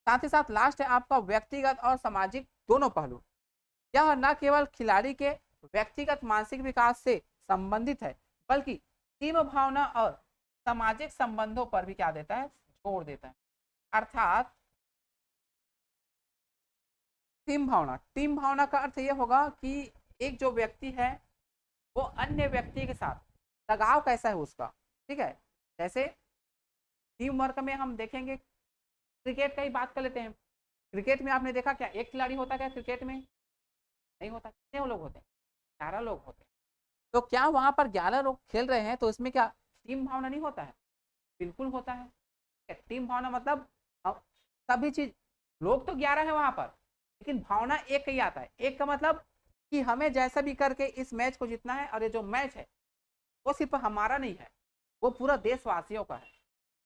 साथ ही साथ लास्ट है आपका व्यक्तिगत और सामाजिक दोनों पहलू। यह न केवल खिलाड़ी के व्यक्तिगत मानसिक विकास से संबंधित है, बल्कि टीम भावना और सामाजिक संबंधों पर भी क्या देता है? जोर देता है। अर्थात टीम भावना का अर्थ यह होगा कि एक जो व्यक्ति है वो अन्य व्यक्ति के साथ लगाव कैसा है उसका, ठीक है। जैसे टीम वर्क में हम देखेंगे, क्रिकेट का ही बात कर लेते हैं। क्रिकेट में आपने देखा क्या एक खिलाड़ी होता क्या क्रिकेट में? नहीं होता। कितने लोग होते हैं? 11 लोग होते हैं। तो क्या वहां पर 11 लोग खेल रहे हैं तो इसमें क्या टीम भावना नहीं होता है? बिल्कुल होता है। टीम भावना मतलब सभी चीज, लोग तो 11 है वहां पर, लेकिन भावना एक ही आता है। एक का मतलब कि हमें जैसा भी करके इस मैच को जीतना है, और ये जो मैच है वो सिर्फ हमारा नहीं है, वो पूरा देशवासियों का है।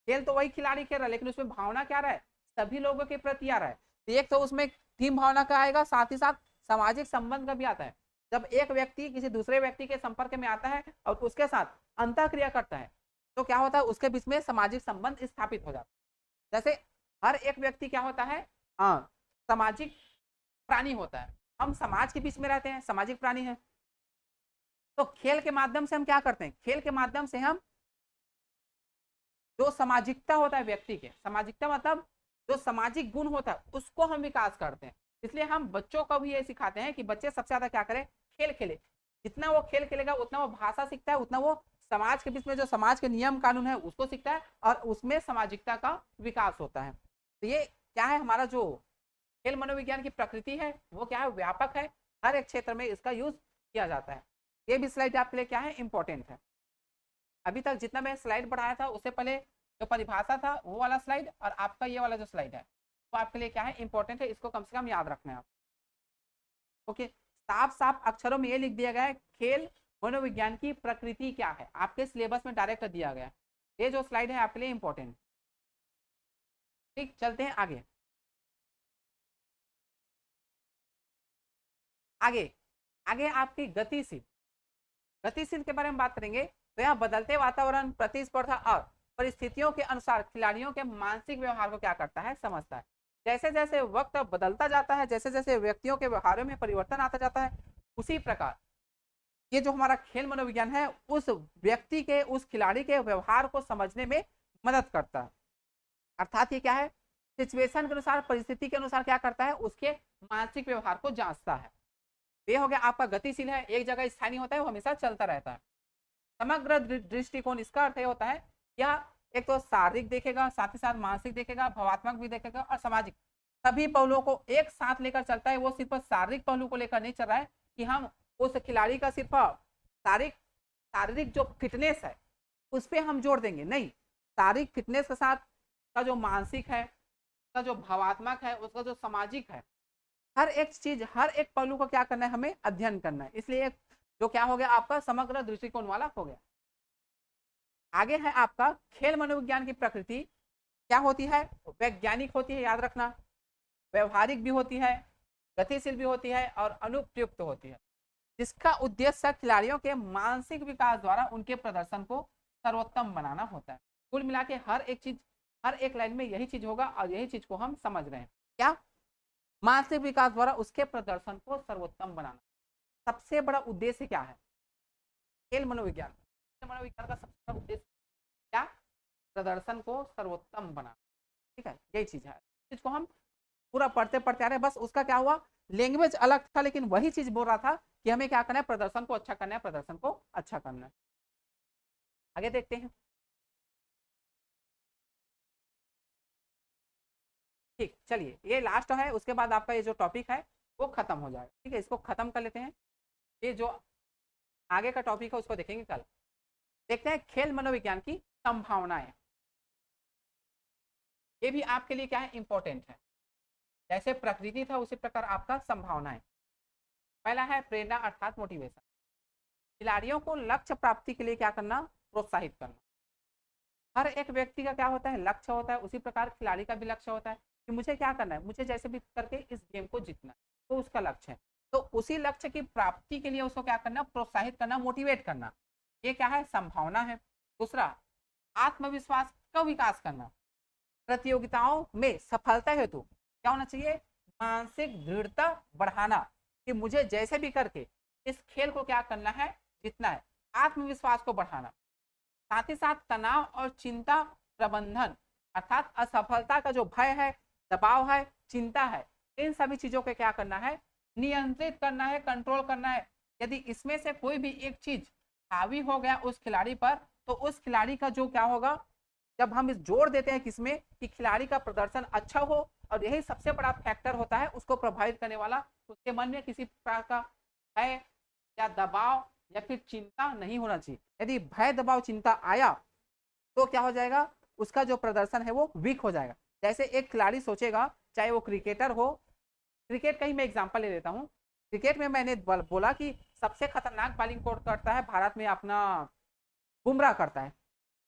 खेल तो वही खिलाड़ी खेल रहा है, लेकिन उसमें भावना क्या रहा है, सभी लोगों के प्रति आ रहा है। तो एक तो उसमें टीम भावना का आएगा, साथ ही साथ सामाजिक संबंध का भी आता है। जब एक व्यक्ति किसी दूसरे व्यक्ति के संपर्क में आता है और उसके साथ अंतःक्रिया करता है, तो क्या होता है, उसके बीच में सामाजिक संबंध स्थापित हो जाता है। जैसे हर एक व्यक्ति क्या होता है, सामाजिक प्राणी होता है। हम समाज के बीच में रहते हैं, सामाजिक प्राणी है। तो खेल के माध्यम से हम क्या करते हैं, खेल के माध्यम से हम जो सामाजिकता होता है व्यक्ति के, सामाजिकता मतलब जो सामाजिक गुण होता है उसको हम विकास करते हैं। इसलिए हम बच्चों को भी ये सिखाते हैं कि बच्चे सबसे ज्यादा क्या करें, खेल खेले। जितना वो खेल खेलेगा उतना वो भाषा सीखता है, उतना वो समाज के बीच में जो समाज के नियम कानून है उसको सीखता है, और उसमें सामाजिकता का विकास होता है। तो ये क्या है, हमारा जो खेल मनोविज्ञान की प्रकृति है वो क्या है, व्यापक है। हर एक क्षेत्र में इसका यूज किया जाता है। ये भी स्लाइड आपके लिए क्या है, इंपॉर्टेंट है। अभी तक जितना मैं स्लाइड बढ़ाया था उससे पहले जो परिभाषा था वो वाला स्लाइड, और आपका ये वाला जो स्लाइड है वो आपके लिए क्या है, इंपॉर्टेंट है। इसको कम से कम याद रखना है आप। ओके, साफ साफ अक्षरों में ये लिख दिया गया है, खेल मनोविज्ञान की प्रकृति क्या है, आपके सिलेबस में डायरेक्ट दिया गया है। ये जो स्लाइड है आपके लिए इंपॉर्टेंट। ठीक, चलते हैं आगे। आगे आगे आपकी गतिशील, गतिशील के बारे में बात करेंगे। तो यहाँ बदलते वातावरण, प्रतिस्पर्धा और परिस्थितियों के अनुसार खिलाड़ियों के मानसिक व्यवहार को क्या करता है, समझता है। जैसे जैसे वक्त बदलता जाता है, जैसे जैसे व्यक्तियों के व्यवहारों में परिवर्तन आता जाता है, उसी प्रकार ये जो हमारा खेल मनोविज्ञान है उस व्यक्ति के, उस खिलाड़ी के व्यवहार को समझने में मदद करता है। अर्थात ये क्या है, सिचुएशन के अनुसार, परिस्थिति के अनुसार क्या करता है, उसके मानसिक व्यवहार को जांचता है। ये हो गया आपका गतिशील है, एक जगह स्थायी होता है, वो हमेशा चलता रहता है। समग्र दृष्टिकोण, इसका अर्थ ये होता है यह एक तो शारीरिक देखेगा, साथ ही साथ मानसिक देखेगा, भावात्मक भी देखेगा और सामाजिक, सभी पहलुओं को एक साथ लेकर चलता है। वो सिर्फ शारीरिक पहलू को लेकर नहीं चल रहा है कि हम उस खिलाड़ी का सिर्फ शारीरिक शारीरिक जो फिटनेस है उस पर हम जोर देंगे, नहीं। शारीरिक फिटनेस के साथ का जो मानसिक है, उसका जो भावात्मक है, उसका जो सामाजिक है, हर एक चीज, हर एक पहलू को क्या करना है, हमें अध्ययन करना है। इसलिए जो क्या हो गया आपका समग्र दृष्टिकोण वाला हो गया। आगे है आपका खेल मनोविज्ञान की प्रकृति क्या होती है, वैज्ञानिक होती है, याद रखना, व्यवहारिक भी होती है, गतिशील भी होती है और अनुप्रयुक्त होती है, जिसका उद्देश्य खिलाड़ियों के मानसिक विकास द्वारा उनके प्रदर्शन को सर्वोत्तम बनाना होता है। कुल मिला के हर एक चीज, हर एक लाइन में यही चीज होगा, और यही चीज को हम समझ रहे हैं। क्या, मानसिक विकास द्वारा उसके प्रदर्शन को सर्वोत्तम बनाना। सबसे बड़ा उद्देश्य क्या है खेल मनोविज्ञान, मनोविज्ञान का सबसे बड़ा उद्देश्य क्या, प्रदर्शन को सर्वोत्तम बनाना। ठीक है, यही चीज है, चीज को हम पूरा पढ़ते पढ़ते आ रहे हैं। बस उसका क्या हुआ, लैंग्वेज अलग था, लेकिन वही चीज बोल रहा था कि हमें क्या करना है, प्रदर्शन को अच्छा करना है, प्रदर्शन को अच्छा करना है। आगे देखते हैं। ठीक, चलिए ये लास्ट है, उसके बाद आपका ये जो टॉपिक है वो खत्म हो जाएगा। ठीक है, इसको खत्म कर लेते हैं। ये जो आगे का टॉपिक है उसको देखेंगे कल। देखते हैं खेल मनोविज्ञान की संभावनाएं। ये भी आपके लिए क्या है, इंपॉर्टेंट है। जैसे प्रकृति था उसी प्रकार आपका संभावनाएं। पहला है प्रेरणा अर्थात मोटिवेशन, खिलाड़ियों को लक्ष्य प्राप्ति के लिए क्या करना, प्रोत्साहित करना। हर एक व्यक्ति का क्या होता है, लक्ष्य होता है, उसी प्रकार खिलाड़ी का भी लक्ष्य होता है कि मुझे क्या करना है, मुझे जैसे भी करके इस गेम को जीतना है, तो उसका लक्ष्य है। तो उसी लक्ष्य की प्राप्ति के लिए उसको क्या करना, प्रोत्साहित करना, मोटिवेट करना, ये क्या है, संभावना है। दूसरा, आत्मविश्वास का विकास करना, प्रतियोगिताओं में सफलता हेतु क्या होना चाहिए, मानसिक दृढ़ता बढ़ाना, कि मुझे जैसे भी करके इस खेल को क्या करना है, जीतना है, आत्मविश्वास को बढ़ाना। साथ ही साथ तनाव और चिंता प्रबंधन, अर्थात असफलता का जो भय है, दबाव है, चिंता है, इन सभी चीजों को क्या करना है, नियंत्रित करना है, कंट्रोल करना है। यदि इसमें से कोई भी एक चीज हावी हो गया उस खिलाड़ी पर, तो उस खिलाड़ी का जो क्या होगा, जब हम इस जोड़ देते हैं किसमें, कि खिलाड़ी का प्रदर्शन अच्छा हो, और यही सबसे बड़ा फैक्टर होता है उसको प्रभावित करने वाला, उसके मन में किसी प्रकार का भय या दबाव या फिर चिंता नहीं होना चाहिए। यदि भय दबाव चिंता आया तो क्या हो जाएगा, उसका जो प्रदर्शन है वो वीक हो जाएगा। जैसे एक खिलाड़ी सोचेगा, चाहे वो क्रिकेटर हो, क्रिकेट का ही मैं एग्जांपल ले लेता हूँ। क्रिकेट में मैंने बोला कि सबसे खतरनाक बॉलिंग करता है भारत में अपना गुमराह करता है,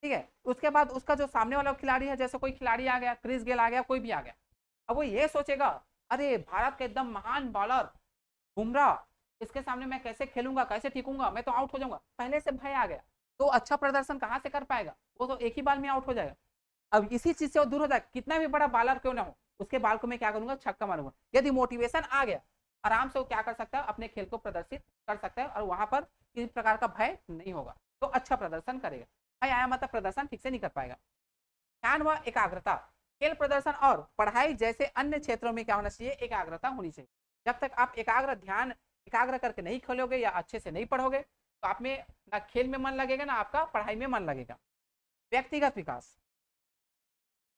ठीक है। उसके बाद उसका जो सामने वाला खिलाड़ी है, जैसे कोई खिलाड़ी आ गया, क्रिस गेल आ गया, कोई भी आ गया, अब वो ये सोचेगा अरे भारत का एकदम महान बॉलर बुमराह, इसके सामने मैं कैसे खेलूंगा, कैसे टिकूंगा, मैं तो आउट हो जाऊंगा, पहले से भय आ गया, तो अच्छा प्रदर्शन कहाँ से कर पाएगा, वो तो एक ही बाल में आउट हो जाएगा। अब इसी चीज से वो दूर हो जाए, कितना भी बड़ा बॉलर क्यों ना हो, उसके बाल को मैं क्या करूंगा, छक्का मारूंगा। यदि मोटिवेशन आ गया, आराम से वो क्या कर सकता है, अपने खेल को प्रदर्शित कर सकता है, और वहां पर किसी प्रकार का भय नहीं होगा, तो अच्छा प्रदर्शन करेगा। भय आया मतलब प्रदर्शन ठीक से नहीं कर पाएगा। ध्यान व एकाग्रता, खेल प्रदर्शन और पढ़ाई जैसे अन्य क्षेत्रों में क्या होना चाहिए, एकाग्रता होनी चाहिए। जब तक आप एकाग्र करके नहीं खेलोगे या अच्छे से नहीं पढ़ोगे, तो आप में ना खेल में मन लगेगा, ना आपका पढ़ाई में मन लगेगा। व्यक्तिगत विकास,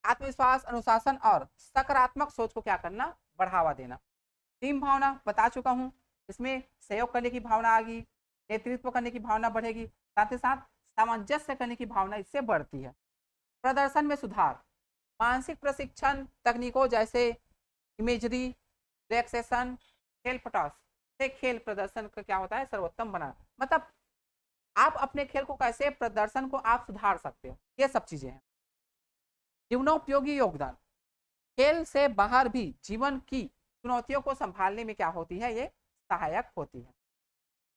आत्मविश्वास, अनुशासन और सकारात्मक सोच को क्या करना, बढ़ावा देना। टीम भावना बता चुका हूं, इसमें सहयोग करने की भावना आ गई, नेतृत्व करने की भावना बढ़ेगी, साथ ही साथ सामंजस्य करने की भावना इससे बढ़ती है। प्रदर्शन में सुधार, मानसिक प्रशिक्षण तकनीकों जैसे इमेजरी, रिलैक्सेशन, खेल पटास से खेल प्रदर्शन का क्या होता है, सर्वोत्तम बना, मतलब आप अपने खेल को कैसे, प्रदर्शन को आप सुधार सकते हो, ये सब चीजें हैं। जीवनोपयोगी योगदान, खेल से बाहर भी जीवन की चुनौतियों को संभालने में क्या होती है, ये सहायक होती है।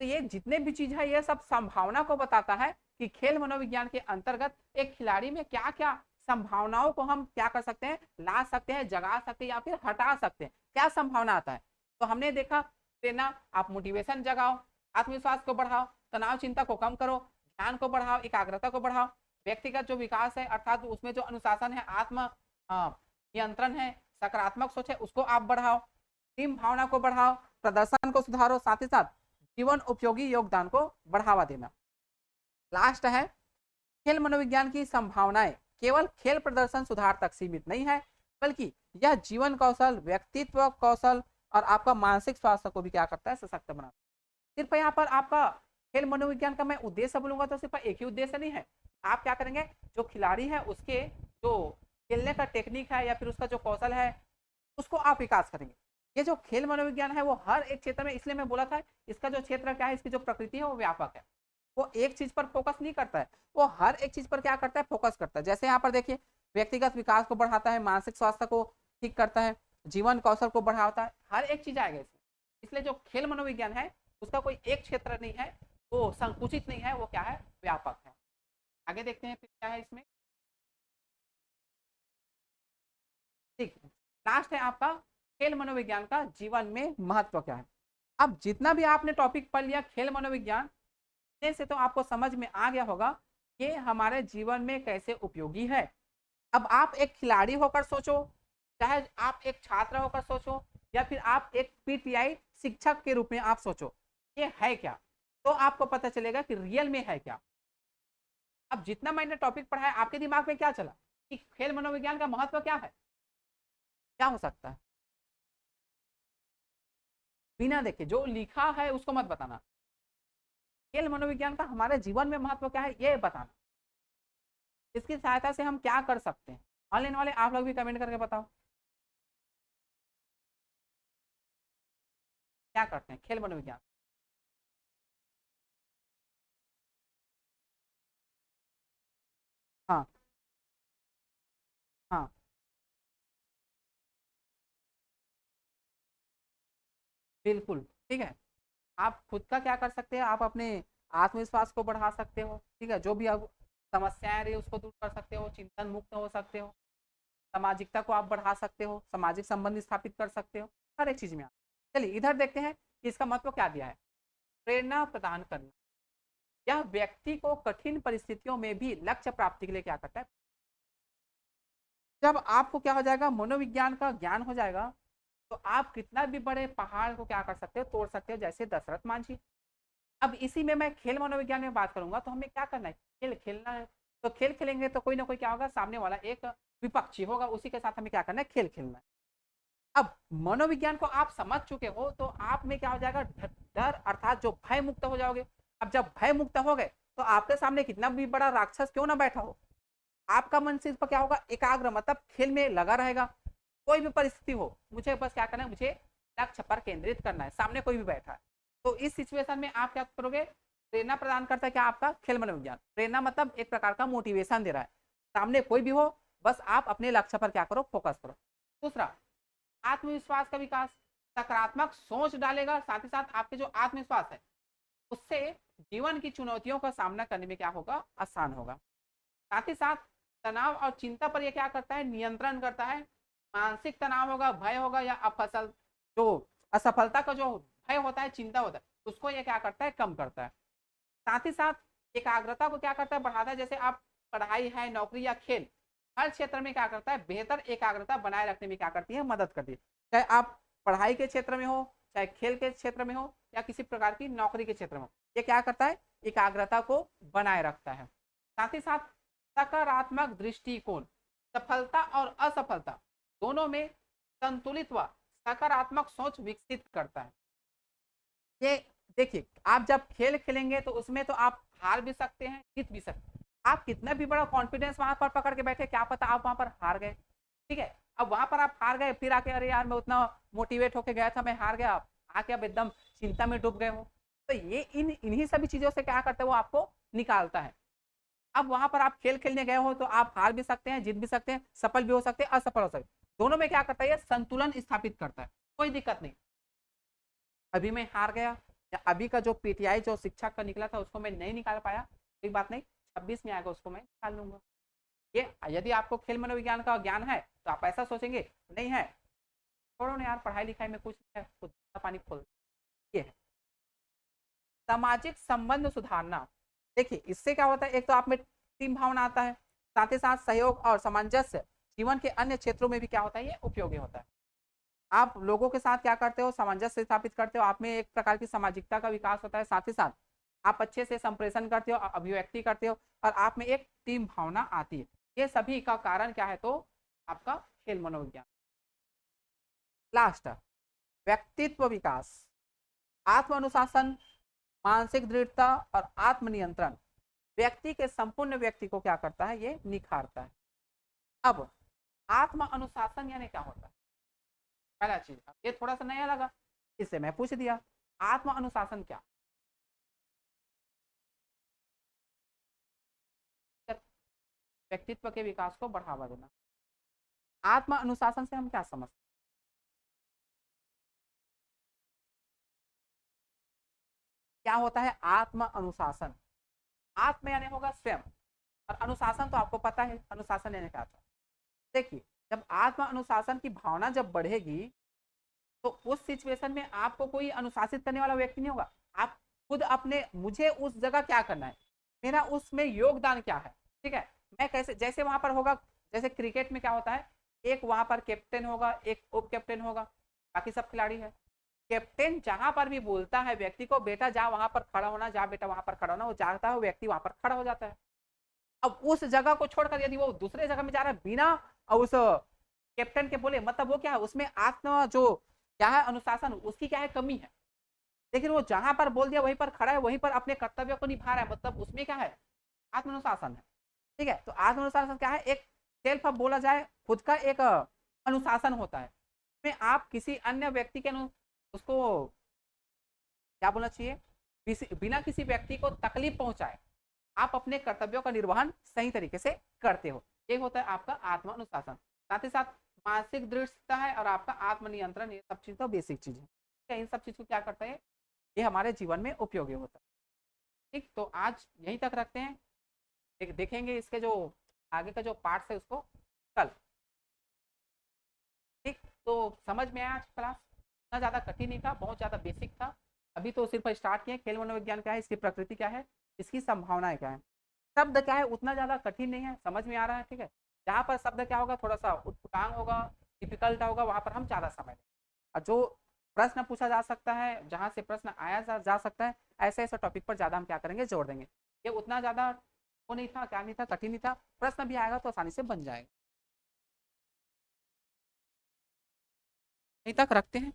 तो ये जितने भी चीज है, ये सब संभावना को बताता है कि खेल मनोविज्ञान के अंतर्गत एक खिलाड़ी में क्या क्या संभावनाओं को हम क्या कर सकते हैं, ला सकते हैं, जगा सकते हैं, या फिर हटा सकते हैं, क्या संभावना आता है। तो हमने देखा, प्रेरणा, आप मोटिवेशन जगाओ, आत्मविश्वास को बढ़ाओ, तनाव चिंता को कम करो, ध्यान को बढ़ाओ, एकाग्रता को बढ़ाओ, व्यक्तिगत जो विकास है अर्थात उसमें जो अनुशासन है, आत्म नियंत्रण है, सकारात्मक सोच है, उसको आप बढ़ाओ, टीम भावना को बढ़ाओ, प्रदर्शन को सुधारो, साथ ही साथ जीवन उपयोगी योगदान को बढ़ावा देना। लास्ट है, खेल मनोविज्ञान की संभावनाएं केवल खेल प्रदर्शन सुधार तक सीमित नहीं है, बल्कि यह जीवन कौशल, व्यक्तित्व कौशल और आपका मानसिक स्वास्थ्य को भी क्या करता है, सशक्त बनाता है। सिर्फ यहाँ पर आपका खेल मनोविज्ञान का मैं उद्देश्य बोलूंगा तो सिर्फ एक ही उद्देश्य नहीं है, आप क्या करेंगे, जो खिलाड़ी है उसके जो खेलने का टेक्निक है या फिर उसका जो कौशल है, उसको आप विकास करेंगे। ये जो खेल मनोविज्ञान है वो हर एक क्षेत्र में, इसलिए मैं बोला था इसका जो क्षेत्र क्या है, इसकी जो प्रकृति है वो व्यापक है, वो एक चीज पर फोकस नहीं करता है, वो हर एक चीज पर क्या करता है, फोकस करता है। जैसे यहाँ पर देखिए, व्यक्तिगत विकास को बढ़ाता है, मानसिक स्वास्थ्य को ठीक करता है, जीवन कौशल को बढ़ाता है, हर एक चीज आएगा इसमें। इसलिए जो खेल मनोविज्ञान है उसका कोई एक क्षेत्र नहीं है, वो संकुचित नहीं है, वो क्या है, व्यापक है। आगे देखते हैं फिर क्या है इसमें। ठीक, लास्ट है आपका, खेल मनोविज्ञान का जीवन में महत्व क्या है। अब जितना भी आपने टॉपिक पढ़ लिया खेल मनोविज्ञान से, तो आपको समझ में आ गया होगा कि हमारे जीवन में कैसे उपयोगी है। अब आप एक खिलाड़ी होकर सोचो, चाहे आप एक छात्र होकर सोचो, या फिर आप एक पीटीआई शिक्षक के रूप में आप सोचो, ये है क्या, तो आपको पता चलेगा कि रियल में है क्या। अब जितना मैंने टॉपिक पढ़ा है, आपके दिमाग में क्या चला कि खेल मनोविज्ञान का महत्व क्या है, क्या हो सकता है। बिना देखे जो लिखा है उसको मत बताना, खेल मनोविज्ञान का हमारे जीवन में महत्व क्या है ये बताना, इसकी सहायता से हम क्या कर सकते हैं। ऑनलाइन वाले आप लोग भी कमेंट करके बताओ क्या करते हैं खेल मनोविज्ञान। हाँ, हाँ, बिल्कुल, ठीक है। आप खुद का क्या कर सकते हैं, आप अपने आत्मविश्वास को बढ़ा सकते हो, ठीक है, जो भी अब समस्याएं रही उसको दूर कर सकते हो, चिंतन मुक्त हो सकते हो, सामाजिकता को आप बढ़ा सकते हो, सामाजिक संबंध स्थापित कर सकते हो, हर एक चीज में आप। चलिए इधर देखते हैं कि इसका महत्व क्या दिया है। प्रेरणा प्रदान करना, यह व्यक्ति को कठिन परिस्थितियों में भी लक्ष्य प्राप्ति के लिए क्या करता है। जब आपको क्या हो जाएगा, मनोविज्ञान का ज्ञान हो जाएगा, तो आप कितना भी बड़े पहाड़ को क्या कर सकते हो, तोड़ सकते हो, जैसे दशरथ मान जी। अब इसी में मैं खेल मनोविज्ञान में बात करूंगा, तो हमें क्या करना है, खेल खेलना है। तो खेल खेलेंगे तो कोई ना कोई क्या होगा, सामने वाला एक विपक्षी होगा, उसी के साथ हमें क्या करना है, खेल खेलना है। अब मनोविज्ञान को आप समझ चुके हो, तो आप में क्या हो जाएगा, डर अर्थात जो भय मुक्त हो जाओगे। अब जब भय मुक्त हो गए, तो आपके सामने कितना भी बड़ा राक्षस क्यों ना बैठा हो, आपका मन सिर्फ क्या होगा, एकाग्र, मतलब खेल में लगा रहेगा। कोई भी परिस्थिति हो, मुझे बस क्या करना है, मुझे लक्ष्य पर केंद्रित करना है, सामने कोई भी बैठा है। तो इस सिचुएशन में आप क्या करोगे, प्रेरणा प्रदान करता है क्या आपका खेल मनोविज्ञान। प्रेरणा मतलब एक प्रकार का मोटिवेशन दे रहा है, सामने कोई भी हो बस आप अपने लक्ष्य पर क्या करो, फोकस करो। दूसरा, आत्मविश्वास का विकास, सकारात्मक सोच डालेगा, साथ ही साथ आपके जो आत्मविश्वास है उससे जीवन की चुनौतियों का सामना करने में क्या होगा, आसान होगा। साथ ही साथ तनाव और चिंता पर यह क्या करता है, नियंत्रण करता है। मानसिक तनाव होगा, भय होगा या अफसल जो असफलता का जो भय होता है, चिंता होता है, उसको ये क्या करता है, कम करता है। साथ ही साथ एकाग्रता को क्या करता है, बढ़ाता है। जैसे आप पढ़ाई है, नौकरी या खेल, हर क्षेत्र में क्या करता है, बेहतर एकाग्रता बनाए रखने में क्या करती है, मदद करती है। चाहे आप पढ़ाई के क्षेत्र में हो, चाहे खेल के क्षेत्र में हो, या किसी प्रकार की नौकरी के क्षेत्र में हो, ये क्या करता है, एकाग्रता को बनाए रखता है। साथ ही साथ सकारात्मक दृष्टिकोण, सफलता और असफलता दोनों में संतुलित व सकारात्मक सोच विकसित करता है। ये देखिए, आप जब खेल खेलेंगे तो उसमें तो आप हार भी सकते हैं, जीत भी सकते हैं। आप कितना भी बड़ा कॉन्फिडेंस वहां पर पकड़ के बैठे, क्या पता आप वहां पर हार गए, ठीक है। अब वहां पर आप हार गए, फिर आके अरे यार मैं उतना मोटिवेट होके गया था, मैं हार गया, आप आके अब एकदम चिंता में डूब गए हो। तो ये इन्हीं सभी चीजों से क्या करता है, वो आपको निकालता है। अब वहां पर आप खेल खेलने गए हो तो आप हार भी सकते हैं, जीत भी सकते हैं, सफल भी हो सकते हैं, असफल हो सकते हैं। दोनों में क्या करता है, संतुलन स्थापित करता है, कोई दिक्कत नहीं। अभी मैं हार गया, या अभी का जो पीटीआई जो शिक्षक का निकला था उसको मैं नहीं निकाल पाया, कोई बात नहीं, 26 में आएगा उसको मैं निकाल लूंगा। ये यदि आपको खेल मनोविज्ञान का ज्ञान है तो आप ऐसा सोचेंगे, नहीं है छोड़ो ना यार, पढ़ाई लिखाई में कुछ है, खुद पानी खोल। ये है सामाजिक संबंध सुधारना। देखिए इससे क्या होता है, एक तो आप में टीम भावना आता है, साथ ही साथ सहयोग और सामंजस्य जीवन के अन्य क्षेत्रों में भी क्या होता है, ये उपयोगी होता है। आप लोगों के साथ क्या करते हो, सामंजस्य स्थापित करते हो, आप में एक प्रकार की सामाजिकता का विकास होता है। साथ ही साथ आप अच्छे से संप्रेषण करते हो, अभिव्यक्ति करते हो, और आप में एक टीम भावना आती है। ये सभी का कारण क्या है, तो आपका खेल मनोविज्ञान। लास्ट, व्यक्तित्व विकास, आत्म अनुशासन, मानसिक दृढ़ता और आत्मनियंत्रण व्यक्ति के संपूर्ण व्यक्ति को क्या करता है, ये निखारता है। अब आत्म अनुशासन यानी क्या होता है, पहला चीज ये थोड़ा सा नया लगा, इससे मैं पूछ दिया, आत्म अनुशासन क्या, व्यक्तित्व के विकास को बढ़ावा देना। आत्म अनुशासन से हम क्या समझते हैं, क्या होता है आत्म अनुशासन। आत्म यानी होगा स्वयं, और अनुशासन तो आपको पता है, अनुशासन यानी क्या होता है। देखिए, जब आत्म अनुशासन की भावना जब बढ़ेगी तो उस सिचुएशन में आपको कोई अनुशासित करने वाला व्यक्ति नहीं होगा। आप खुद अपने, मुझे उस जगह क्या करना है, मेरा उसमें योगदान क्या है, ठीक है, मैं कैसे, जैसे वहां पर होगा, जैसे क्रिकेट में क्या होता है, एक वहां पर कैप्टन होगा, एक उप कैप्टन होगा, बाकी सब खिलाड़ी है। कैप्टन जहां पर भी बोलता है व्यक्ति को, बेटा जा वहां पर खड़ा होना, जा बेटा वहां पर खड़ा होना, वो चाहता है व्यक्ति वहां पर खड़ा हो जाता है। अब उस जगह को छोड़कर यदि वो दूसरे जगह में जा रहा है बिना उस कैप्टन के बोले, मतलब वो क्या है, उसमें आत्म जो क्या है, अनुशासन, उसकी क्या है, कमी है। लेकिन वो जहां पर बोल दिया वहीं पर खड़ा है, वहीं पर अपने कर्तव्य को निभा रहा है, मतलब उसमें क्या है, आत्मानुशासन है। ठीक है, तो आत्मानुशासन क्या है, एक सेल्फ, अब बोला जाए खुद का एक अनुशासन होता है, में आप किसी अन्य व्यक्ति के उसको क्या बोलना चाहिए, बिना किसी व्यक्ति को तकलीफ पहुंचाए आप अपने कर्तव्यों का निर्वहन सही तरीके से करते हो। ये होता है आपका आत्म अनुशासन। साथ ही साथ मानसिक दृढ़ता है और आपका आत्मनियंत्रण, ये सब चीज तो बेसिक चीज है। इन सब चीज को क्या करता है, ये हमारे जीवन में उपयोगी होता है। ठीक, तो आज यहीं तक रखते हैं, देखेंगे इसके जो आगे का जो पार्ट है उसको कल। ठीक, तो समझ में आया आज क्लास, इतना ज़्यादा कठिन नहीं था, बहुत ज़्यादा बेसिक था। अभी तो सिर्फ स्टार्ट किए, खेल मनोविज्ञान क्या है, इसकी प्रकृति क्या है, इसकी संभावनाएं क्या है, शब्द क्या है, उतना ज़्यादा कठिन नहीं है, समझ में आ रहा है। ठीक है, जहाँ पर शब्द क्या होगा, थोड़ा सा उत्पटांग होगा, डिफिकल्ट होगा, वहाँ पर हम ज़्यादा समय दें। और जो प्रश्न पूछा जा सकता है, जहाँ से प्रश्न आया जा सकता है, ऐसे ऐसे टॉपिक पर ज़्यादा हम क्या करेंगे, जोड़ देंगे। ये उतना ज़्यादा वो नहीं था, क्या नहीं था, कठिन नहीं था, प्रश्न भी आएगा तो आसानी से बन जाएगा। यहीं तक रखते हैं।